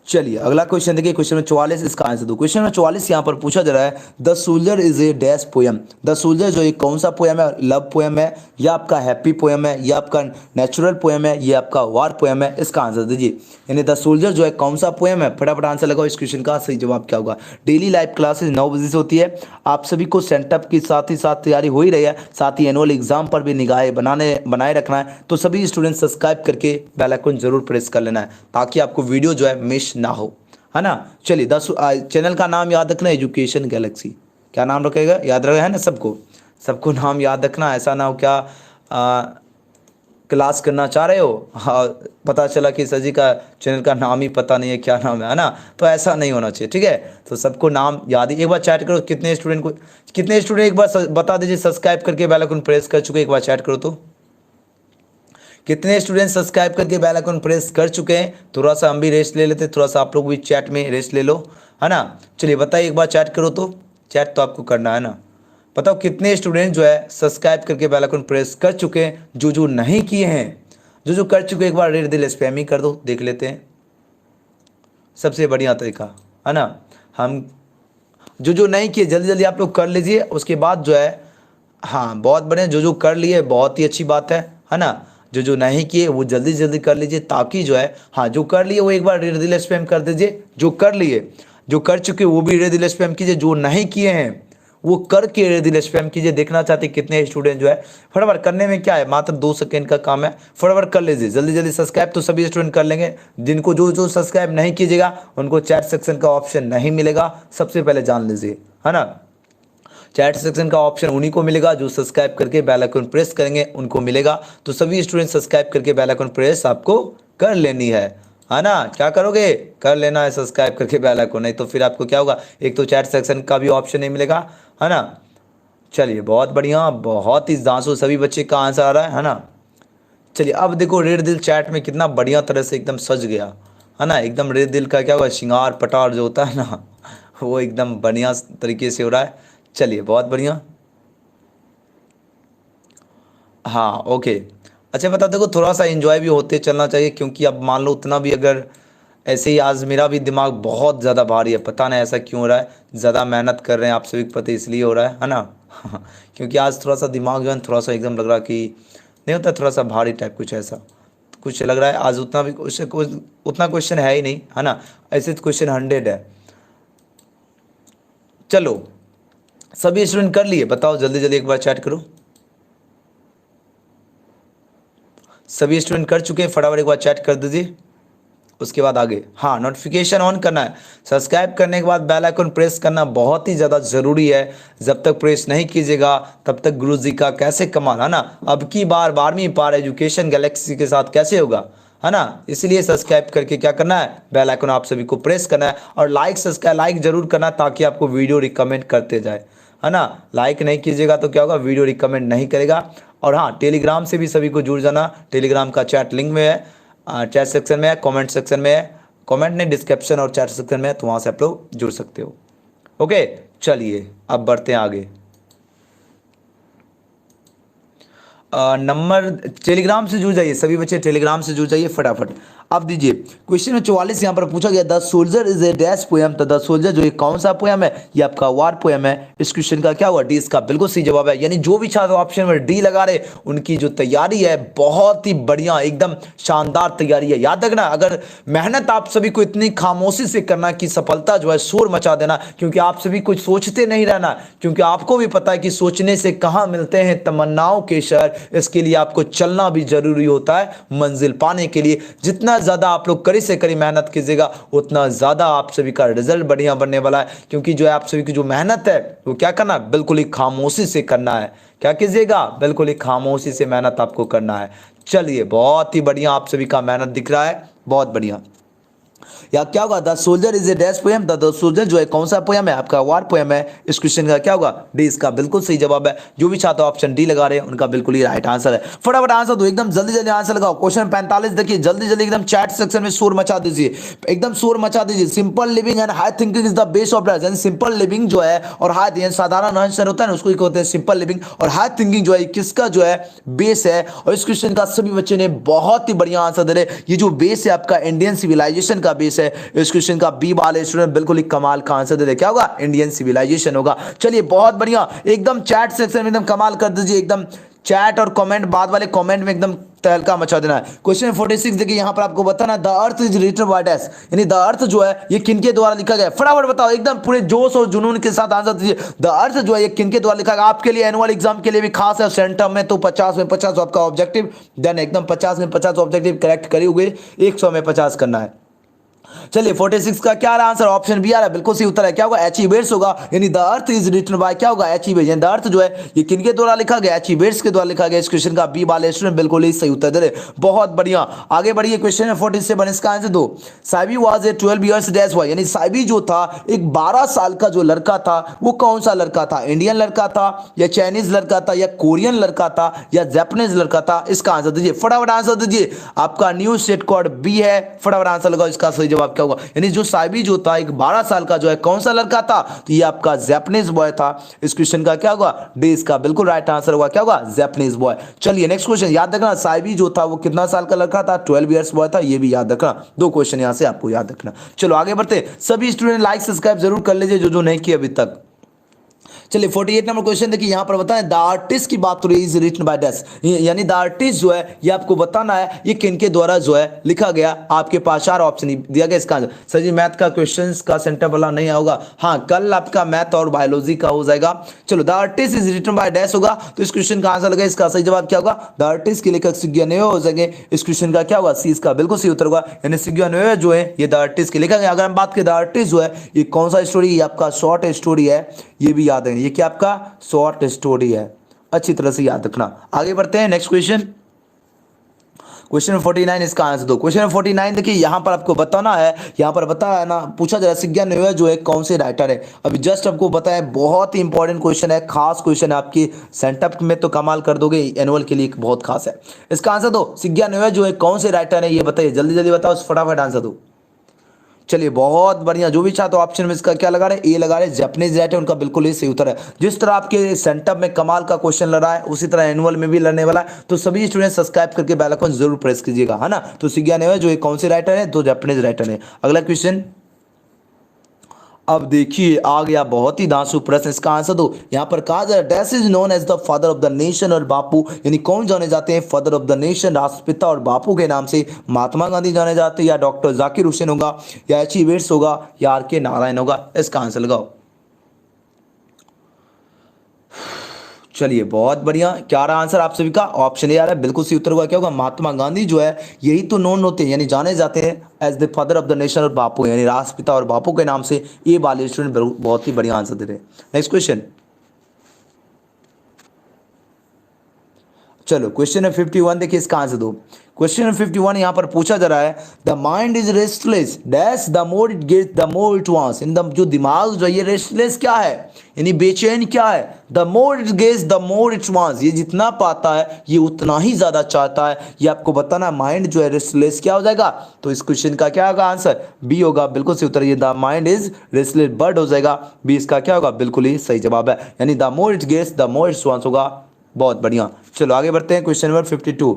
चलिए अगला क्वेश्चन देखिए, क्वेश्चन में 44 इसका आंसर दो। क्वेश्चन में 44 यहाँ पर पूछा जा रहा है, the soldier is a dash poem. The soldier जो ये कौन सा पोयम है, लव पोयम है या आपका हैप्पी पोयम है या आपका नेचुरल पोयम है या आपका वार पोयम है, इसका आंसर दीजिए। यानी द सोल्जर जो है कौन सा पोयम है, फटाफट आंसर लगाओ। इस क्वेश्चन का सही जवाब क्या होगा। डेली लाइव क्लासेस 9 बजे से होती है। आप सभी को सेंटअप की साथ ही साथ तैयारी हो ही रही है, साथ ही एनुअल एग्जाम पर भी निगाहें बनाए रखना है। तो सभी स्टूडेंट सब्सक्राइब करके बेल आइकन जरूर प्रेस कर लेना है ताकि आपको वीडियो जो है मिस ना हो, है ना। चलिए चैनल का नाम याद रखना, एजुकेशन गैलेक्सी। क्या नाम रखेगा, याद रखा है ना सबको, सबको नाम याद रखना। ऐसा ना हो क्या क्लास करना चाह रहे हो, हाँ पता चला कि सर जी का चैनल का नाम ही पता नहीं है, क्या नाम है ना। तो ऐसा नहीं होना चाहिए, ठीक है। तो सबको नाम याद ही। एक बार चैट करो, कितने स्टूडेंट एक बार बता दीजिए सब्सक्राइब करके बेल आइकन प्रेस कर चुके, एक बार चैट करो तो। कितने स्टूडेंट सब्सक्राइब करके बेल आइकन प्रेस कर चुके हैं। थोड़ा सा हम भी रेस्ट ले लेते, थोड़ा सा आप लोग भी चैट में रेस्ट ले लो, है ना। चलिए बताइए, एक बार चैट करो तो। चैट तो आपको करना है ना। बताओ कितने स्टूडेंट जो है सब्सक्राइब करके बेल आइकन प्रेस कर चुके हैं। जो नहीं किए हैं, जो कर चुके हैं, एक बार रेड दिल स्पैम ही कर दो, देख लेते हैं। सबसे बढ़िया तरीका, है ना। हम जो नहीं किए जल्दी जल्दी आप लोग कर लीजिए। उसके बाद जो है, हाँ बहुत बढ़िया, जो कर लिए बहुत ही अच्छी बात है ना। जो नहीं किए वो जल्दी जल्दी कर लीजिए ताकि जो है, हाँ जो कर लिए वो एक बार रेड दिल स्पैम कर दीजिए। जो कर लिए, जो कर चुके वो भी रेड दिल स्पैम कीजिए। जो नहीं किए हैं वो करके रेड दिल स्पैम कीजिए। देखना चाहते कितने स्टूडेंट जो है, फटाफट करने में क्या है, मात्र 2 सेकंड का काम है, फटाफट कर लीजिए जल्दी जल्दी। सब्सक्राइब तो सभी स्टूडेंट कर लेंगे। जिनको जो सब्सक्राइब नहीं कीजिएगा उनको चैट सेक्शन का ऑप्शन नहीं मिलेगा, सबसे पहले जान लीजिए, है ना। चैट सेक्शन का ऑप्शन उन्हीं को मिलेगा जो सब्सक्राइब करके बेल आइकन प्रेस करेंगे, उनको मिलेगा। तो सभी स्टूडेंट सब्सक्राइब करके बेल आइकन प्रेस आपको कर लेनी है ना। क्या करोगे, कर लेना है सब्सक्राइब करके बेल आइकन, नहीं तो फिर आपको क्या होगा, एक तो चैट सेक्शन का भी ऑप्शन नहीं मिलेगा, है ना। चलिए बहुत बढ़िया, बहुत ही दांसो सभी बच्चे का आंसर आ रहा है ना। चलिए अब देखो रेड दिल चैट में कितना बढ़िया तरह से एकदम सज गया, है ना। एकदम रेड दिल का क्या हुआ, श्रृंगार पटार जो होता है ना, वो एकदम बढ़िया तरीके से हो रहा है। चलिए बहुत बढ़िया, हाँ ओके। अच्छा बता, देखो थोड़ा सा एंजॉय भी होते चलना चाहिए, क्योंकि अब मान लो उतना भी अगर ऐसे ही, आज मेरा भी दिमाग बहुत ज़्यादा भारी है, पता नहीं ऐसा क्यों हो रहा है। ज़्यादा मेहनत कर रहे हैं आप सभी को पता, इसलिए हो रहा है ना। क्योंकि आज थोड़ा सा दिमाग जो है थोड़ा सा एकदम लग रहा कि नहीं होता, थोड़ा सा भारी टाइप कुछ ऐसा कुछ लग रहा है। आज उतना भी उतना क्वेश्चन है ही नहीं, है ना। ऐसे तो क्वेश्चन 100 है। चलो सभी स्टूडेंट कर लिए, बताओ जल्दी जल्दी एक बार चैट करो। सभी स्टूडेंट कर चुके हैं, फटाफट एक बार चैट कर दीजिए। उसके बाद आगे, हाँ नोटिफिकेशन ऑन करना है। सब्सक्राइब करने के बाद बेल आइकन प्रेस करना बहुत ही ज़्यादा ज़रूरी है। जब तक प्रेस नहीं कीजिएगा तब तक गुरुजी का कैसे कमाल, है ना। अब की बार 12वीं पार एजुकेशन गैलेक्सी के साथ कैसे होगा, है ना। इसलिए सब्सक्राइब करके क्या करना है, बेल आइकन आप सभी को प्रेस करना है। और लाइक जरूर करना ताकि आपको वीडियो रिकमेंड करते जाए, है ना। लाइक नहीं कीजिएगा तो क्या होगा, वीडियो रिकमेंड नहीं करेगा। और हाँ टेलीग्राम से भी सभी को जुड़ जाना। टेलीग्राम का चैट लिंक में है, चैट सेक्शन में है, कमेंट सेक्शन में है, कमेंट नहीं डिस्क्रिप्शन और चैट सेक्शन में है, तो वहाँ से आप लोग जुड़ सकते हो। ओके चलिए अब बढ़ते हैं आगे। नंबर टेलीग्राम से जुड़ जाइए, सभी बच्चे टेलीग्राम से जुड़ जाइए फटाफट। अब दीजिए क्वेश्चन में 44 यहाँ पर पूछा गया, the soldier is a dash poem. तो द सोल्जर जो ये कौन सा पोयम है, ये आपका वार पोयम है। इस क्वेश्चन का क्या हुआ, डी इसका बिल्कुल सही जवाब है। यानी जो भी छात्र ऑप्शन में डी लगा रहे उनकी जो तैयारी है बहुत ही बढ़िया, एकदम शानदार तैयारी है। याद रखना, अगर मेहनत आप सभी को इतनी खामोशी से करना कि सफलता जो है शोर मचा देना, क्योंकि आप सभी कुछ सोचते नहीं रहना, क्योंकि आपको भी पता है कि सोचने से कहाँ मिलते हैं तमन्नाओं के शहर। इसके लिए आपको चलना भी जरूरी होता है मंजिल पाने के लिए। जितना ज़्यादा आप लोग कड़ी से कड़ी मेहनत कीजिएगा उतना ज़्यादा आप सभी का रिजल्ट बढ़िया बनने वाला है। क्योंकि जो है आप सभी की जो मेहनत है वो क्या करना है, बिल्कुल ही खामोशी से करना है। क्या कीजिएगा, बिल्कुल ही खामोशी से मेहनत आपको करना है। चलिए बहुत ही बढ़िया, आप सभी का मेहनत दिख रहा है, बहुत बढ़िया। या क्या होगा, the soldier is a dash poem, the soldier जो है कौन सा पोएम है, आपका वार पोएम है। इस क्वेश्चन का क्या होगा, डी इसका बिल्कुल सही जवाब है। जो भी छात्र ऑप्शन डी लगा रहे हैं उनका बिल्कुल ही राइट आंसर है। फटाफट आंसर दो, एकदम जल्दी जल्दी आंसर लगाओ। क्वेश्चन 45 देखिए, जल्दी जल्दी एकदम चैट सेक्शन में शोर मचा दीजिए, एकदम शोर मचा दीजिए। Simple living and high thinking is the base of life, यानी सिंपल लिविंग जो है और हाई साधारण आंसर होता है ना, उसको ही कहते हैं सिंपल लिविंग, और हाई थिंकिंग जो है किसका जो है बेस है। और इस क्वेश्चन का सभी बच्चे ने बहुत ही बढ़िया आंसर दे रहे। ये जो बेस है आपका इंडियन सिविलाइजेशन का बेस है। इस क्वेश्चन का बी वाले स्टूडेंट बिल्कुल ही कमाल का आंसर दे रहे, क्या होगा, इंडियन सिविलाइजेशन होगा। चलिए बहुत बढ़िया, एकदम चैट सेक्शन में एकदम कमाल कर दीजिए, एकदम चैट और कमेंट, बाद वाले कमेंट में एकदम तहलका मचा देना है। क्वेश्चन 46 देखिए, यहां पर आपको बताना, the earth is written by dash, यानी द अर्थ जो है ये किनके द्वारा लिखा गया है। फटाफट बताओ, एकदम पूरे जोश और जुनून के साथ आंसर दीजिए। द अर्थ जो है ये किनके द्वारा लिखा गया, आपके लिए एनुअल एग्जाम के लिए भी खास है, सेंटर में तो 50 में 50 आपका ऑब्जेक्टिव, देन एकदम 50 में 50 ऑब्जेक्टिव करेक्ट करे हुए 100 में 50 करना है। चलिए 46 का क्या रहा आंसर, ऑप्शन बी आ रहा है, बिल्कुल सही उत्तर है, क्या होगा, एचिवेट्स होगा, यानी the earth is written by, क्या होगा, एचिवेट्स, यानी द अर्थ जो है ये किनके द्वारा लिखा गया, एचिवेट्स के द्वारा लिखा गया। इस क्वेश्चन का बी वाले स्टूडेंट बिल्कुल ही सही उत्तर दे रहे, बहुत बढ़िया। आगे बढ़िए, क्वेश्चन है 47, इसका आंसर दो। साइबी was a 12 years dash boy, यानी साइबी जो था एक 12 साल का जो लड़का था, वो कौन सा लड़का था, इंडियन लड़का था या चाइनीज लड़का था या कोरियन लड़का था या जापानीज लड़का था। इसका आंसर दीजिए, फटाफट आंसर दीजिए। आपका न्यू स्टेट कोड बी है, फटाफट आंसर लगाओ, इसका सही जवाब क्या होगा, यानी जो साइबी जो था एक 12 साल का जो है कौन सा लड़का था, तो ये आपका जापानीज बॉय था। इस क्वेश्चन का क्या होगा, डी इसका बिल्कुल राइट आंसर होगा, क्या होगा, जापानीज बॉय। चलिए नेक्स्ट क्वेश्चन, याद रखना साइबी जो था वो कितना साल का लड़का था, 12 इयर्स बॉय था, ये भी याद रखना। दो क्वेश्चन यहां से आपको याद रखना। चलो आगे बढ़ते, सभी स्टूडेंट लाइक सब्सक्राइब जरूर कर लीजिए जो नहीं किए अभी तक। चलिए 48 नंबर क्वेश्चन देखिए, यहां पर बताएं, द आर्टिस्ट की बात हो रही इज रिटन बाय डैश, यानी द आर्टिस्ट जो है ये आपको बताना है ये किनके द्वारा जो है लिखा गया। आपके पास 4 ऑप्शन दिया गया इसका आंसर। सर जी मैथ का क्वेश्चंस का सेंटर वाला नहीं होगा, हाँ कल आपका मैथ और बायोलॉजी का हो जाएगा। चलो the artist is written by dash होगा, तो इस क्वेश्चन का आंसर लगा, इसका सही जवाब क्या होगा, द आर्टिस्ट के लेखक शिग्योनेयो हो जाएंगे। इस क्वेश्चन का क्या होगा, सी इसका बिल्कुल सही उत्तर होगा, यानी शिग्योनेयो जो है ये द आर्टिस्ट के लेखक है। अगर हम बात करें द आर्टिस्ट जो है ये कौन सा स्टोरी, ये आपका शॉर्ट स्टोरी है, ये भी याद है, ये क्या आपका शॉर्ट स्टोरी है, अच्छी तरह से याद रखना। आगे बढ़ते हैं नेक्स्ट क्वेश्चन, क्वेश्चन 49 इसका आंसर दो। क्वेश्चन 49 देखिए, यहां पर आपको बताना है, यहां पर बता है ना, पूछा जा रहा है शिग्योनेयो जो है कौन से राइटर है। अभी जस्ट आपको बताया, बहुत ही इंपॉर्टेंट क्वेश्चन है, खास क्वेश्चन है, आपकी सेंटअप में तो कमाल कर दोगे, एनुअल के लिए बहुत खास है। इसका आंसर दो, शिग्योनेयो जो है कौन से राइटर है, ये बताइए, जल्दी जल्दी बताओ, फटाफट आंसर दो। चलिए बहुत बढ़िया, जो भी छात्र ऑप्शन में इसका क्या लगा रहे, ए लगा रहे, जापानीज राइटर, उनका बिल्कुल ही सही उत्तर है। जिस तरह आपके सेंटअप में कमाल का क्वेश्चन लड़ रहा है उसी तरह एनुअल में भी लड़ने वाला है, तो सभी स्टूडेंट सब्सक्राइब करके बेल आइकन जरूर प्रेस कीजिएगा, है ना। तो शिग्योनेयो जो कौन से राइटर है, तो जापानीज राइटर है। अगला क्वेश्चन, अब देखिए आ गया बहुत ही धांसू प्रश्न, इसका आंसर दो। यहां पर कहा जा रहा है dash is known as the father of the nation, और बापू यानी कौन जाने जाते हैं फादर ऑफ द नेशन, राष्ट्रपिता और बापू के नाम से, महात्मा गांधी जाने जाते हैं या डॉक्टर जाकिर हुसैन होगा या एच.ई. वेट्स होगा या आर के नारायण होगा। इसका आंसर लगाओ। चलिए बहुत बढ़िया, क्या रहा आंसर आप सभी का, ऑप्शन ए आ रहा है, बिल्कुल सही उत्तर हुआ, क्या होगा, महात्मा गांधी जो है यही तो नोन होते हैं, यानी जाने जाते हैं as the father of the nation, और बापू यानी राष्ट्रपिता और बापू के नाम से। ये वाले स्टूडेंट बहुत ही बढ़िया आंसर दे रहे हैं। नेक्स्ट क्वेश्चन, चलो क्वेश्चन है 51 देखिए, इसका आंसर दो। क्वेश्चन 51 यहां पर पूछा जा रहा है, the mind is restless dash the more it gets the more it wants, in the जो दिमाग जो ये रेस्टलेस क्या है, यानी बेचैन क्या है, the more it gets the more it wants, ये जितना पाता है ये उतना ही ज्यादा चाहता है। ये आपको बताना, माइंड जो है रेस्टलेस क्या हो जाएगा, तो इस क्वेश्चन का क्या होगा आंसर, बी होगा, बिल्कुल सही उत्तर, ये the mind is restless bird हो जाएगा, बी इसका क्या होगा, बिल्कुल ही सही जवाब है, यानी the more it gets the more it wants होगा। बहुत बढ़िया, चलो आगे बढ़ते हैं, क्वेश्चन नंबर 52।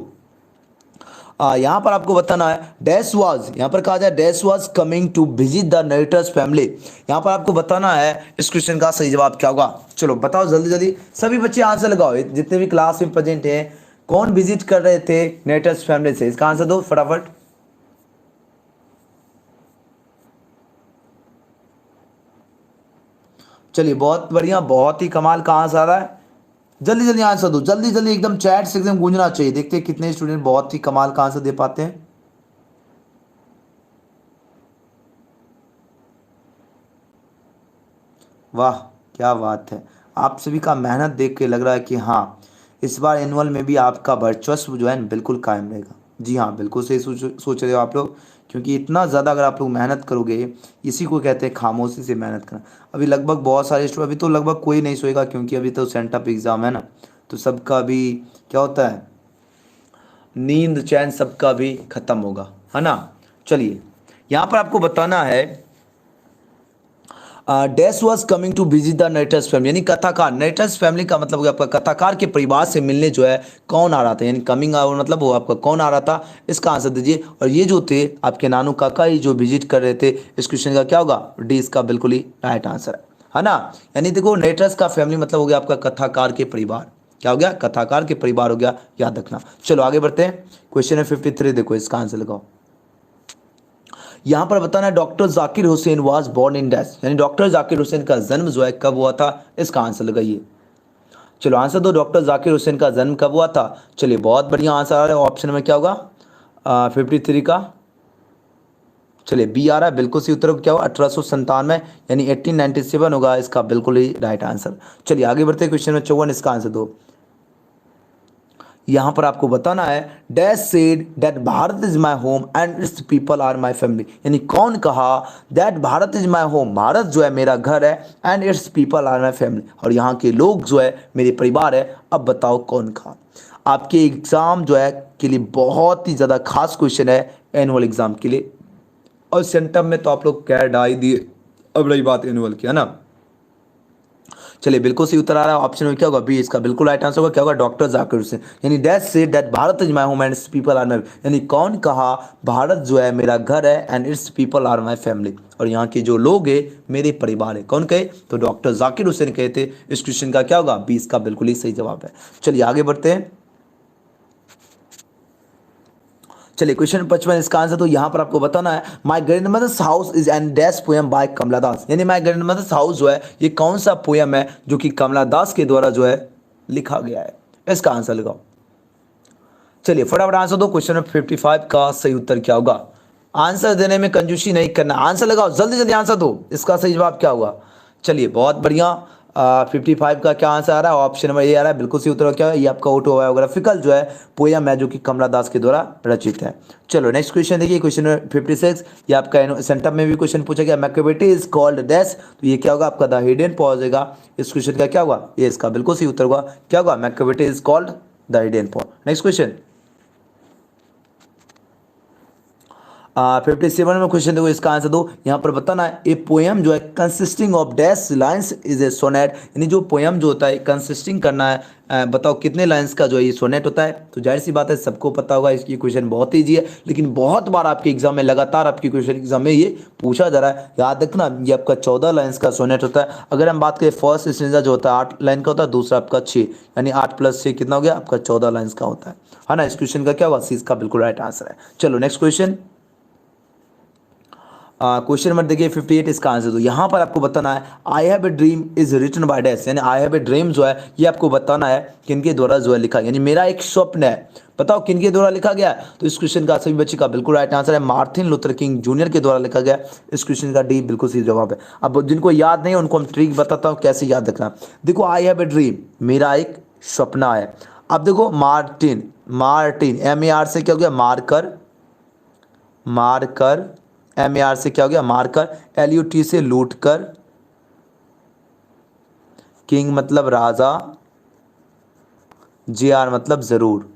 यहां पर आपको बताना है डैश वाज, यहां पर कहा जाए dash was coming to visit the narrator's family, यहां पर आपको बताना है इस क्वेश्चन का सही जवाब क्या होगा। चलो बताओ जल्दी जल्दी, सभी बच्चे आंसर लगाओ, जितने भी क्लास में प्रेजेंट हैं, कौन विजिट कर रहे थे नरेटर्स फैमिली से, इसका आंसर दो फटाफट। चलिए बहुत बढ़िया, बहुत ही कमाल का आंसर आ रहा है, जल्दी जल्दी आंसर दो, जल्दी जल्दी, एकदम चैट से एकदम गूंजना चाहिए, देखते हैं कितने स्टूडेंट बहुत ही कमाल का आंसर दे पाते हैं। वाह क्या बात है, आप सभी का मेहनत देख के लग रहा है कि हाँ इस बार एनुअल में भी आपका वर्चस्व जो है बिल्कुल कायम रहेगा। जी हाँ, बिल्कुल सही सोच रहे हो आप लोग, क्योंकि इतना ज़्यादा अगर आप लोग मेहनत करोगे, इसी को कहते हैं खामोशी से मेहनत करना। अभी लगभग बहुत सारे स्टूडेंट, अभी तो लगभग कोई नहीं सोएगा, क्योंकि अभी तो सेंटअप एग्ज़ाम है ना, तो सबका अभी क्या होता है, नींद चैन सबका भी ख़त्म होगा, है ना। चलिए, यहाँ पर आपको बताना है, dash was coming to visit the Nataraj family, यानी कथाकार, नटराज फैमिली का मतलब हो गया आपका कथाकार के परिवार से मिलने जो है कौन आ रहा था, यानी कमिंग आवर मतलब वो आपका कौन आ रहा था, इसका आंसर दीजिए। और ये जो थे आपके नानू काका ही जो विजिट कर रहे थे, इस क्वेश्चन का क्या होगा, डी इसका बिल्कुल ही राइट आंसर है ना। यानी देखो, नटराज का फैमिली मतलब हो गया आपका कथाकार के परिवार, क्या हो गया, कथाकार के परिवार हो गया, याद रखना। चलो आगे बढ़ते हैं, क्वेश्चन है 53, देखो इसका आंसर लगाओ। यहाँ पर बताना है, doctor Zakir Hussain was born in dash, यानी डॉक्टर जाकिर हुसैन का जन्म जो है कब हुआ था, इसका आंसर लगाइए। चलो आंसर दो, डॉक्टर जाकिर हुसैन का जन्म कब हुआ था। चलिए बहुत बढ़िया आंसर आ रहा है, ऑप्शन में क्या होगा, 53 का, चलिए बी आ रहा है, बिल्कुल सही उत्तर क्या होगा, 1897, यानी 1897 होगा इसका बिल्कुल ही राइट आंसर। चलिए आगे बढ़ते हैं, क्वेश्चन में 54, इसका आंसर दो। यहाँ पर आपको बताना है, dash said that Bharat is my home and its people are my family, यानी कौन कहा that Bharat is my home, Bharat जो है मेरा घर है, and its people are my family, और यहाँ के लोग जो है मेरे परिवार है। अब बताओ कौन कहा। आपके एग्जाम जो है के लिए बहुत ही ज़्यादा खास क्वेश्चन है, एनुअल एग्जाम के लिए, और सेंटम में तो आप लोग कह डाल दिए, अब रही बात एनुअल की, है ना। चलिए बिल्कुल सही उत्तर आ रहा है, ऑप्शन में क्या होगा, बी इसका बिल्कुल राइट आंसर होगा, क्या होगा, डॉक्टर जाकिर हुसैन, यानी dash said that Bharat is my home and its people are my, यानी कौन कहा भारत जो है मेरा घर है and its people are my family, और यहाँ के जो लोग हैं मेरे परिवार है, कौन कहे, तो डॉक्टर जाकिर हुसैन कहे थे। इस क्वेश्चन का क्या होगा, बी इसका बिल्कुल ही सही जवाब है। चलिए आगे बढ़ते हैं, चलिए क्वेश्चन 55, इसका आंसर तो यहाँ पर आपको बताना है, my grandmother's house is an dash poem by Kamala Das, यानी माई ग्रैंड मदर्स हाउस जो है ये कौन सा पोएम है जो कि कमला दास के द्वारा जो है लिखा गया है, इसका आंसर लगाओ। चलिए फटाफट आंसर दो, क्वेश्चन 55 का सही उत्तर क्या होगा। आंसर देने में कंजूसी नहीं करना, आंसर लगाओ, जल्दी जल्दी आंसर दो, इसका सही जवाब क्या होगा। चलिए बहुत बढ़िया, 55 का क्या आंसर आ रहा है, ऑप्शन नंबर ए आ रहा है, बिल्कुल सही उत्तर क्या है, ये आपका ऑटोबायोग्राफिकल जो है पोयम है जो कि कमला दास के द्वारा रचित है। चलो नेक्स्ट क्वेश्चन देखिए, क्वेश्चन 56, ये आपका सेंटअप में भी क्वेश्चन पूछा गया, मैकेबेटी इज कॉल्ड डैश, तो ये क्या होगा आपका द हिडन पॉज होगा, इस क्वेश्चन का क्या होगा, ये इसका बिल्कुल सही उत्तर होगा, क्या होगा, Macavity is called the hidden paw. Next question 57 में क्वेश्चन देखो, इसका आंसर दो। यहाँ पर बताना है, ए पोएम जो है consisting of dash lines is a sonnet, यानी जो पोएम जो होता है कंसिस्टिंग करना है, बताओ कितने लाइंस का जो है ये सोनेट होता है। तो जाहिर सी बात है सबको पता होगा, इसकी क्वेश्चन बहुत ईजी है, लेकिन बहुत बार आपके एग्जाम में, लगातार आपकी क्वेश्चन एग्जाम में ये पूछा जा रहा है। याद रखना, ये आपका 14 लाइन्स का सोनेट होता है। अगर हम बात करें फर्स्ट स्टेंजा जो होता है 8 लाइन का होता है, दूसरा आपका 6, यानी 8 + 6 कितना हो गया आपका 14 लाइन्स का होता है ना। इस क्वेश्चन का क्या होगा, सी इसका बिल्कुल राइट आंसर है। चलो नेक्स्ट क्वेश्चन, क्वेश्चन नंबर देखिए 58, इसका आंसर दो। यहाँ पर आपको बताना है, I have a dream is written by dash, यानी आई हैव ए ड्रीम जो है ये आपको बताना है किनके द्वारा जो है लिखा, यानी मेरा एक स्वप्न है, बताओ किनके द्वारा लिखा गया है। तो इस क्वेश्चन का सभी बच्चे का बिल्कुल राइट आंसर है, मार्टिन लूथर किंग जूनियर के द्वारा लिखा गया। इस क्वेश्चन का डी बिल्कुल सही जवाब है। अब जिनको याद नहीं है उनको हम ट्रिक बताता हूँ कैसे याद रखना। देखो आई हैव ए ड्रीम, मेरा एक सपना है। अब देखो मार्टिन, मार्टिन MAR से क्या हो गया, मारकर, मारकर MAR से क्या हो गया, मारकर, LUT से लूट कर, किंग मतलब राजा, JR मतलब जरूर,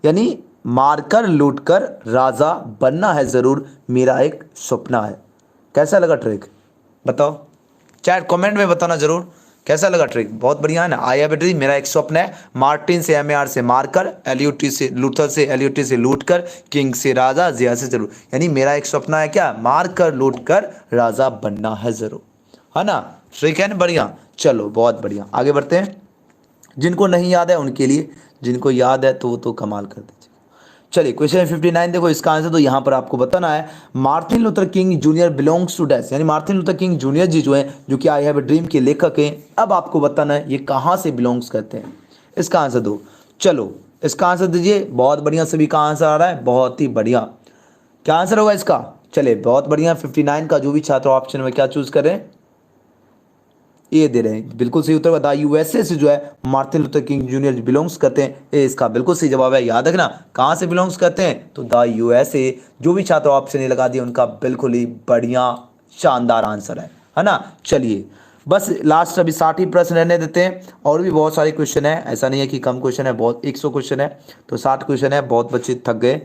यानी मारकर लूटकर राजा बनना है जरूर, मेरा एक सपना है। कैसा लगा ट्रिक, बताओ, चैट कमेंट में बताना जरूर कैसा लगा ट्रिक। बहुत बढ़िया है ना। आई हैव ए ड्रीम, मेरा एक स्वप्न है, मार्टिन से MAR से मारकर, LUT से लूथर से LUT से लूट कर, किंग से राजा, जिया से जरूर, यानी मेरा एक सपना है क्या, मार कर लूट कर राजा बनना है जरूर, है ना। ट्रिक है ना, बढ़िया। चलो बहुत बढ़िया, आगे बढ़ते हैं। जिनको नहीं याद है उनके लिए, जिनको याद है तो वो तो कमाल कर दीजिए। चलिए क्वेश्चन 59 देखो, इसका आंसर तो यहाँ पर आपको बताना है, Martin Luther King Junior belongs to dash, यानी Martin Luther King Junior ji जो है, जो कि आई हैव ए ड्रीम के लेखक हैं। अब आपको बताना है ये कहाँ से बिलोंग्स करते हैं, इसका आंसर दो। चलो इसका आंसर दीजिए, बहुत बढ़िया, सभी का आंसर आ रहा है, बहुत ही बढ़िया। क्या आंसर होगा इसका, चलिए बहुत बढ़िया। 59 का जो भी छात्र ऑप्शन में क्या चूज करें, ये दे रहे हैं, बिल्कुल सही उत्तर होगा द यूएसए से जो है Martin Luther King Junior belongs करते हैं, ये इसका बिल्कुल सही जवाब है। याद रखना कहाँ से बिलोंग्स करते हैं, तो द यूएसए। जो भी छात्र ऑप्शन ये लगा दिए उनका बिल्कुल ही बढ़िया शानदार आंसर है ना। चलिए बस लास्ट अभी 60 ही प्रश्न रहने देते हैं, और भी बहुत सारे क्वेश्चन है, ऐसा नहीं है कि कम क्वेश्चन है, बहुत 100 क्वेश्चन है तो 60 क्वेश्चन है, बहुत बच्चे थक गए।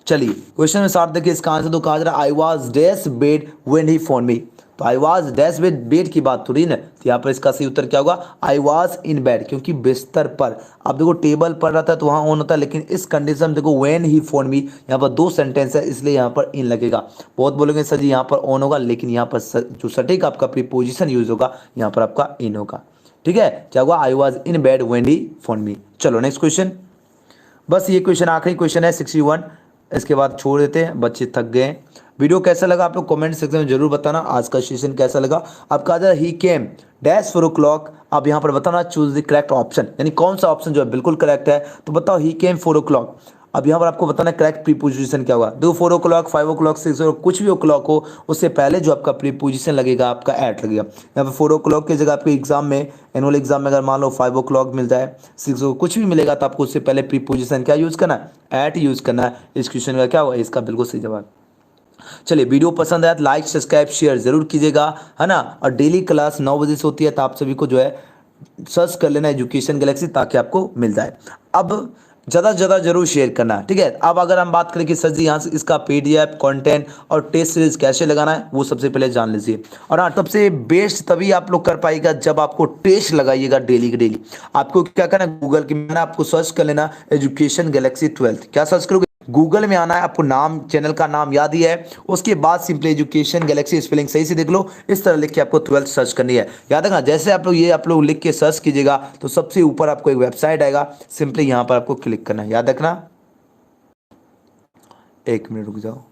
चलिए क्वेश्चन में 60 देखिए, इसका आंसर तो कहा जा रहा है I was dash bed when he phone me. तो I was dash bed, bed की बात थोड़ी ना, तो यहाँ पर इसका सही उत्तर क्या होगा, आई वॉज इन बेड, क्योंकि बिस्तर पर। अब देखो टेबल पर रहता है तो वहाँ ऑन होता है, लेकिन इस कंडीशन में देखो व्हेन ही फोन मी, यहाँ पर 2 सेंटेंस है इसलिए यहाँ पर इन लगेगा। बहुत बोलेंगे सर जी यहाँ पर ऑन होगा, लेकिन यहाँ पर जो सटीक आपका प्रीपोजिशन यूज होगा यहाँ पर आपका इन होगा। ठीक है, क्या होगा, I was in bed when he phone me. चलो नेक्स्ट क्वेश्चन, बस ये क्वेश्चन आखिरी क्वेश्चन है 61, इसके बाद छोड़ देते हैं, बच्चे थक गए। वीडियो कैसा लगा आप लोग कमेंट सेक्शन में जरूर बताना, आज का सेशन कैसा लगा आपका। अगर ही केम डैश 4 o'clock, आप यहाँ पर बताना चूज द करेक्ट ऑप्शन, यानी कौन सा ऑप्शन जो है बिल्कुल करेक्ट है, तो बताओ ही केम 4 o'clock। अब यहाँ पर आपको बताना करेक्ट प्रीपोजिशन क्या होगा। देखो 4 o'clock 5 o'clock 6 o'clock कुछ भी o'clock हो, उससे पहले जो आपका प्रीपोजिशन लगेगा आपका एट लगेगा। यहाँ पर 4 o'clock की जगह आपके एग्जाम में, एनुअल एग्जाम में अगर मान लो 5 o'clock मिल जाए, 6 o'clock कुछ भी मिलेगा, तो आपको उससे पहले प्रीपोजिशन क्या यूज करना है, एट यूज करना है। इस क्वेश्चन का क्या होगा, इसका बिल्कुल सही जवाब। चलिए वीडियो पसंद आया तो लाइक सब्सक्राइब शेयर जरूर कीजिएगा, है ना। और डेली क्लास 9 बजे से होती है, तो आप सभी को जो है सर्च कर लेना एजुकेशन गैलेक्सी, ताकि आपको मिल जाए। अब ज़्यादा से ज़्यादा जरूर शेयर करना, ठीक है। अब अगर हम बात करें कि सर जी यहाँ से इसका पीडीएफ कंटेंट और टेस्ट सीरीज कैसे लगाना है, वो सबसे पहले जान लीजिए। और हाँ, सबसे बेस्ट तभी आप लोग कर पाएगा जब आपको टेस्ट लगाइएगा डेली के डेली। आपको क्या करना है, गूगल की मैंने आपको सर्च कर लेना एजुकेशन गैलेक्सी 12। क्या सर्च करोगे, गूगल में आना है, आपको नाम चैनल का नाम याद ही है, उसके बाद सिंपली एजुकेशन गैलेक्सी, स्पेलिंग सही से देख लो, इस तरह लिख के आपको 12 सर्च करनी है। याद रखना, जैसे आप लोग लिख के सर्च कीजिएगा तो सबसे ऊपर आपको एक वेबसाइट आएगा, सिंपली यहां पर आपको क्लिक करना है। याद रखना, 1 मिनट रुक जाओ।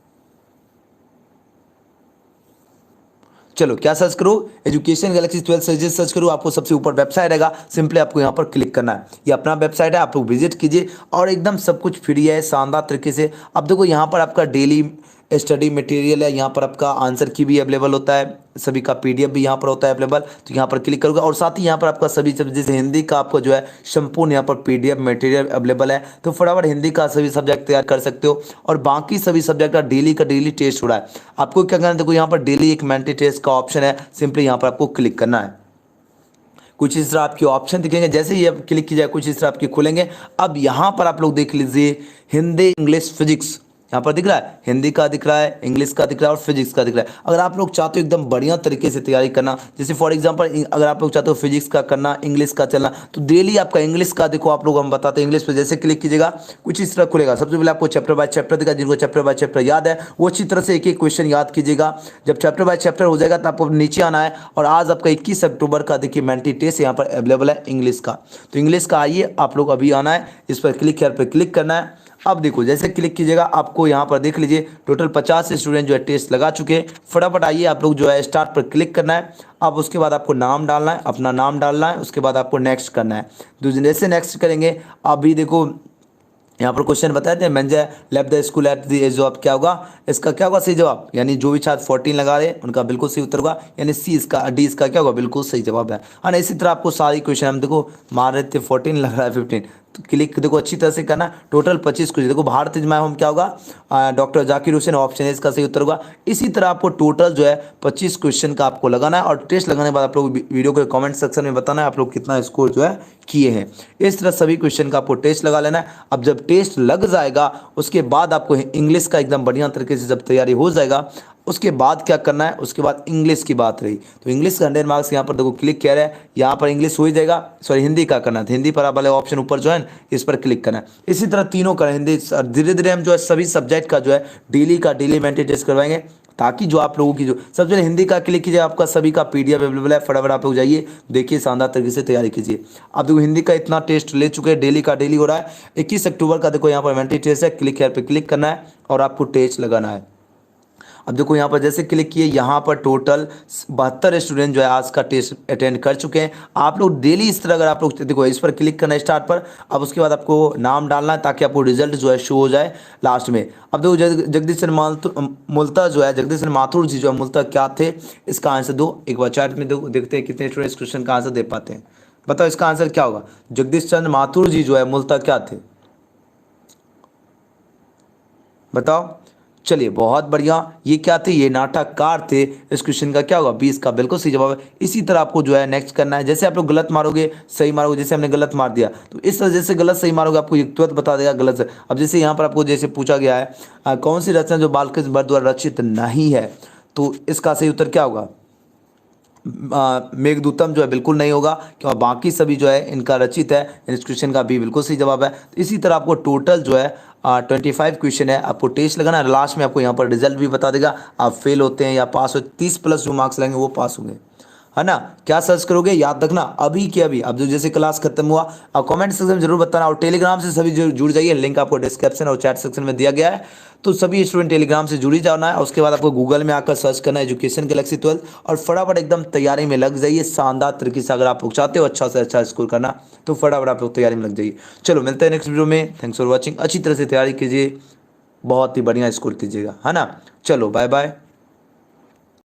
चलो क्या सर्च करो, एजुकेशन गैलेक्सी 12 सर्च करो, आपको सबसे ऊपर वेबसाइट आएगा, सिंपली आपको यहाँ पर क्लिक करना है। ये अपना वेबसाइट है, आप लोग विजिट कीजिए, और एकदम सब कुछ फ्री है शानदार तरीके से। अब देखो यहाँ पर आपका डेली स्टडी मटेरियल है, यहाँ पर आपका आंसर की भी अवेलेबल होता है, सभी का पीडीएफ भी यहाँ पर होता है अवेलेबल, तो यहाँ पर क्लिक करोगे, और साथ ही यहाँ पर आपका सभी सब्जेक्ट, जैसे हिंदी का आपको जो है संपूर्ण यहाँ पर पीडीएफ मटेरियल अवेलेबल है, तो फटाफट हिंदी का सभी सब्जेक्ट तैयार कर सकते हो। और बाकी सभी सब्जेक्ट का डेली टेस्ट हो रहा है। आपको क्या करना है, देखो यहाँ पर डेली एक मेंटल टेस्ट का ऑप्शन है, सिंपली यहाँ पर आपको क्लिक करना है। कुछ इस तरह आपके ऑप्शन दिखेंगे, जैसे ही आप क्लिक कीजिए कुछ इस तरह आपके खुलेंगे। अब यहाँ पर आप लोग देख लीजिए हिंदी इंग्लिश फिजिक्स, यहाँ पर दिख रहा है, हिंदी का दिख रहा है, इंग्लिश का दिख रहा है, और फिजिक्स का दिख रहा है। अगर आप लोग चाहते हो एकदम बढ़िया तरीके से तैयारी करना, जैसे फॉर एग्जांपल अगर आप लोग चाहते हो फिजिक्स का करना, इंग्लिश का चलना, तो डेली आपका इंग्लिश का देखो, आप लोग हम बताते हैं इंग्लिश पे जैसे क्लिक कीजिएगा कुछ इस तरह खुलेगा। सबसे पहले आपको चैप्टर बाय चैप्टर दिखा, जिनको चैप्टर बाय चैप्टर याद है वो अच्छी तरह से एक एक क्वेश्चन याद कीजिएगा। जब चैप्टर बाय चैप्टर हो जाएगा तो आपको नीचे आना है, और आज आपका 21 अक्टूबर का देखिए मेंटल टेस्ट यहाँ पर अवेलेबल है इंग्लिश का, तो इंग्लिश का आइए आप लोग अभी आना है, इस पर क्लिक करना है। अब देखो जैसे क्लिक कीजिएगा आपको यहाँ पर देख लीजिए टोटल 50 स्टूडेंट जो है टेस्ट लगा चुके हैं। फटाफट आइए आप लोग जो है स्टार्ट पर क्लिक करना है। अब उसके बाद आपको नाम डालना है, अपना नाम डालना है, उसके बाद आपको नेक्स्ट करना है। जैसे नेक्स्ट करेंगे, अभी देखो यहाँ पर क्वेश्चन बताते हैं, मैंने left the school at the age of, क्या होगा इसका, क्या होगा सही जवाब, यानी जो भी छात्र 14 लगा रहे हैं उनका बिल्कुल सही उत्तर होगा, यानी सी इसका डी इसका क्या होगा, बिल्कुल सही जवाब है। हाँ, इसी तरह आपको सारी क्वेश्चन हम देखो मार रहे थे 14 लग रहा है 15, तो क्लिक देखो अच्छी तरह से करना। टोटल 25 क्वेश्चन देखो, भारत इज माय होम क्या होगा, डॉक्टर जाकिर हुसैन, ऑप्शन है इसका सही उत्तर होगा। इसी तरह आपको टोटल जो है 25 क्वेश्चन का आपको लगाना है, और टेस्ट लगाने के बाद आप लोग वीडियो के कमेंट सेक्शन में बताना है आप लोग कितना स्कोर जो है किए हैं। इस तरह सभी क्वेश्चन का आपको टेस्ट लगा लेना है। अब जब टेस्ट लग जाएगा उसके बाद आपको इंग्लिश का एकदम बढ़िया तरीके से जब तैयारी हो जाएगा, उसके बाद क्या करना है, उसके बाद इंग्लिश की बात रही, तो इंग्लिश का 100 मार्क्स यहाँ पर देखो क्लिक किया है, यहाँ पर इंग्लिश हो ही जाएगा, सॉरी हिंदी का करना है, हिंदी पर वाले ऑप्शन ऊपर जो है इस पर क्लिक करना है। इसी तरह तीनों का हिंदी, धीरे धीरे हम जो है सभी सब्जेक्ट का जो है डेली मेंटल टेस्ट करवाएंगे, ताकि जो आप लोगों की जो सबसे पहले हिंदी का क्लिक कीजिए, आपका सभी का पीडीएफ अवेलेबल है, फटाफट आप लोग जाइए देखिए, शानदार तरीके से तैयारी कीजिए। आप देखो हिंदी का इतना टेस्ट ले चुके हैं, डेली का डेली हो रहा है। 21 अक्टूबर का देखो यहाँ पर मेंटल टेस्ट है, क्लिक हेयर पे क्लिक करना है और आपको टेस्ट लगाना है। अब देखो यहाँ पर जैसे क्लिक किए, यहाँ पर टोटल 72 स्टूडेंट जो है आज का टेस्ट अटेंड कर चुके हैं। आप लोग डेली इस तरह अगर आप लोग देखो, इस पर क्लिक करना है स्टार्ट पर। अब उसके बाद आपको नाम डालना है ताकि आपको रिजल्ट जो है शो हो जाए लास्ट में। अब देखो जगदीश चंद्र मुल्ता जो है, जगदीश चंद्र माथुर जी जो है मुल्ता क्या थे, इसका आंसर दो। एक बार चैट में देखते हैं कितने स्टूडेंट इस क्वेश्चन का आंसर दे पाते हैं। बताओ इसका आंसर क्या होगा। जगदीश चंद्र माथुर जी जो है मुल्ता क्या थे, बताओ। चलिए बहुत बढ़िया, ये क्या थे, ये नाटककार थे। इस क्वेश्चन का क्या होगा, 20 का बिल्कुल सही जवाब है। इसी तरह आपको जो है नेक्स्ट करना है। जैसे आप लोग गलत मारोगे सही मारोगे, जैसे हमने गलत मार दिया तो इस तरह जैसे गलत सही मारोगे आपको ये तुरंत बता देगा गलत से। अब जैसे यहाँ पर आपको जैसे पूछा गया है कौन सी रचना जो बालकृष्ण भट्ट द्वारा रचित नहीं है, तो इसका सही उत्तर क्या होगा। मेघदूतम जो है बिल्कुल नहीं होगा, क्योंकि बाकी सभी जो है इनका रचित है। इस क्वेश्चन का भी बिल्कुल सही जवाब है। तो इसी तरह आपको टोटल जो है 25 क्वेश्चन है, आपको टेस्ट लगाना है। लास्ट में आपको यहाँ पर रिजल्ट भी बता देगा, आप फेल होते हैं या पास हो। 30 प्लस जो मार्क्स लगेंगे वो पास होंगे, है ना। क्या सर्च करोगे, याद रखना अभी के अभी। अब जो जैसे क्लास खत्म हुआ आप कमेंट सेक्शन में जरूर बताना, और टेलीग्राम से सभी जुड़ जाइए। लिंक आपको डिस्क्रिप्शन और चैट सेक्शन में दिया गया है। तो सभी स्टूडेंट टेलीग्राम से जुड़ ही जाना है। और उसके बाद आपको गूगल में आकर सर्च करना है एजुकेशन गैलेक्सी 12, और फटाफट एकदम तैयारी में लग जाइए शानदार तरीके से। अगर आप लोग चाहते हो अच्छा से अच्छा स्कोर करना तो फटाफट आप लोग तैयारी में लग जाइए। चलो मिलते हैं नेक्स्ट वीडियो में। Thanks for watching. अच्छी तरह से तैयारी कीजिए, बहुत ही बढ़िया स्कोर कीजिएगा, है ना। चलो बाय बाय।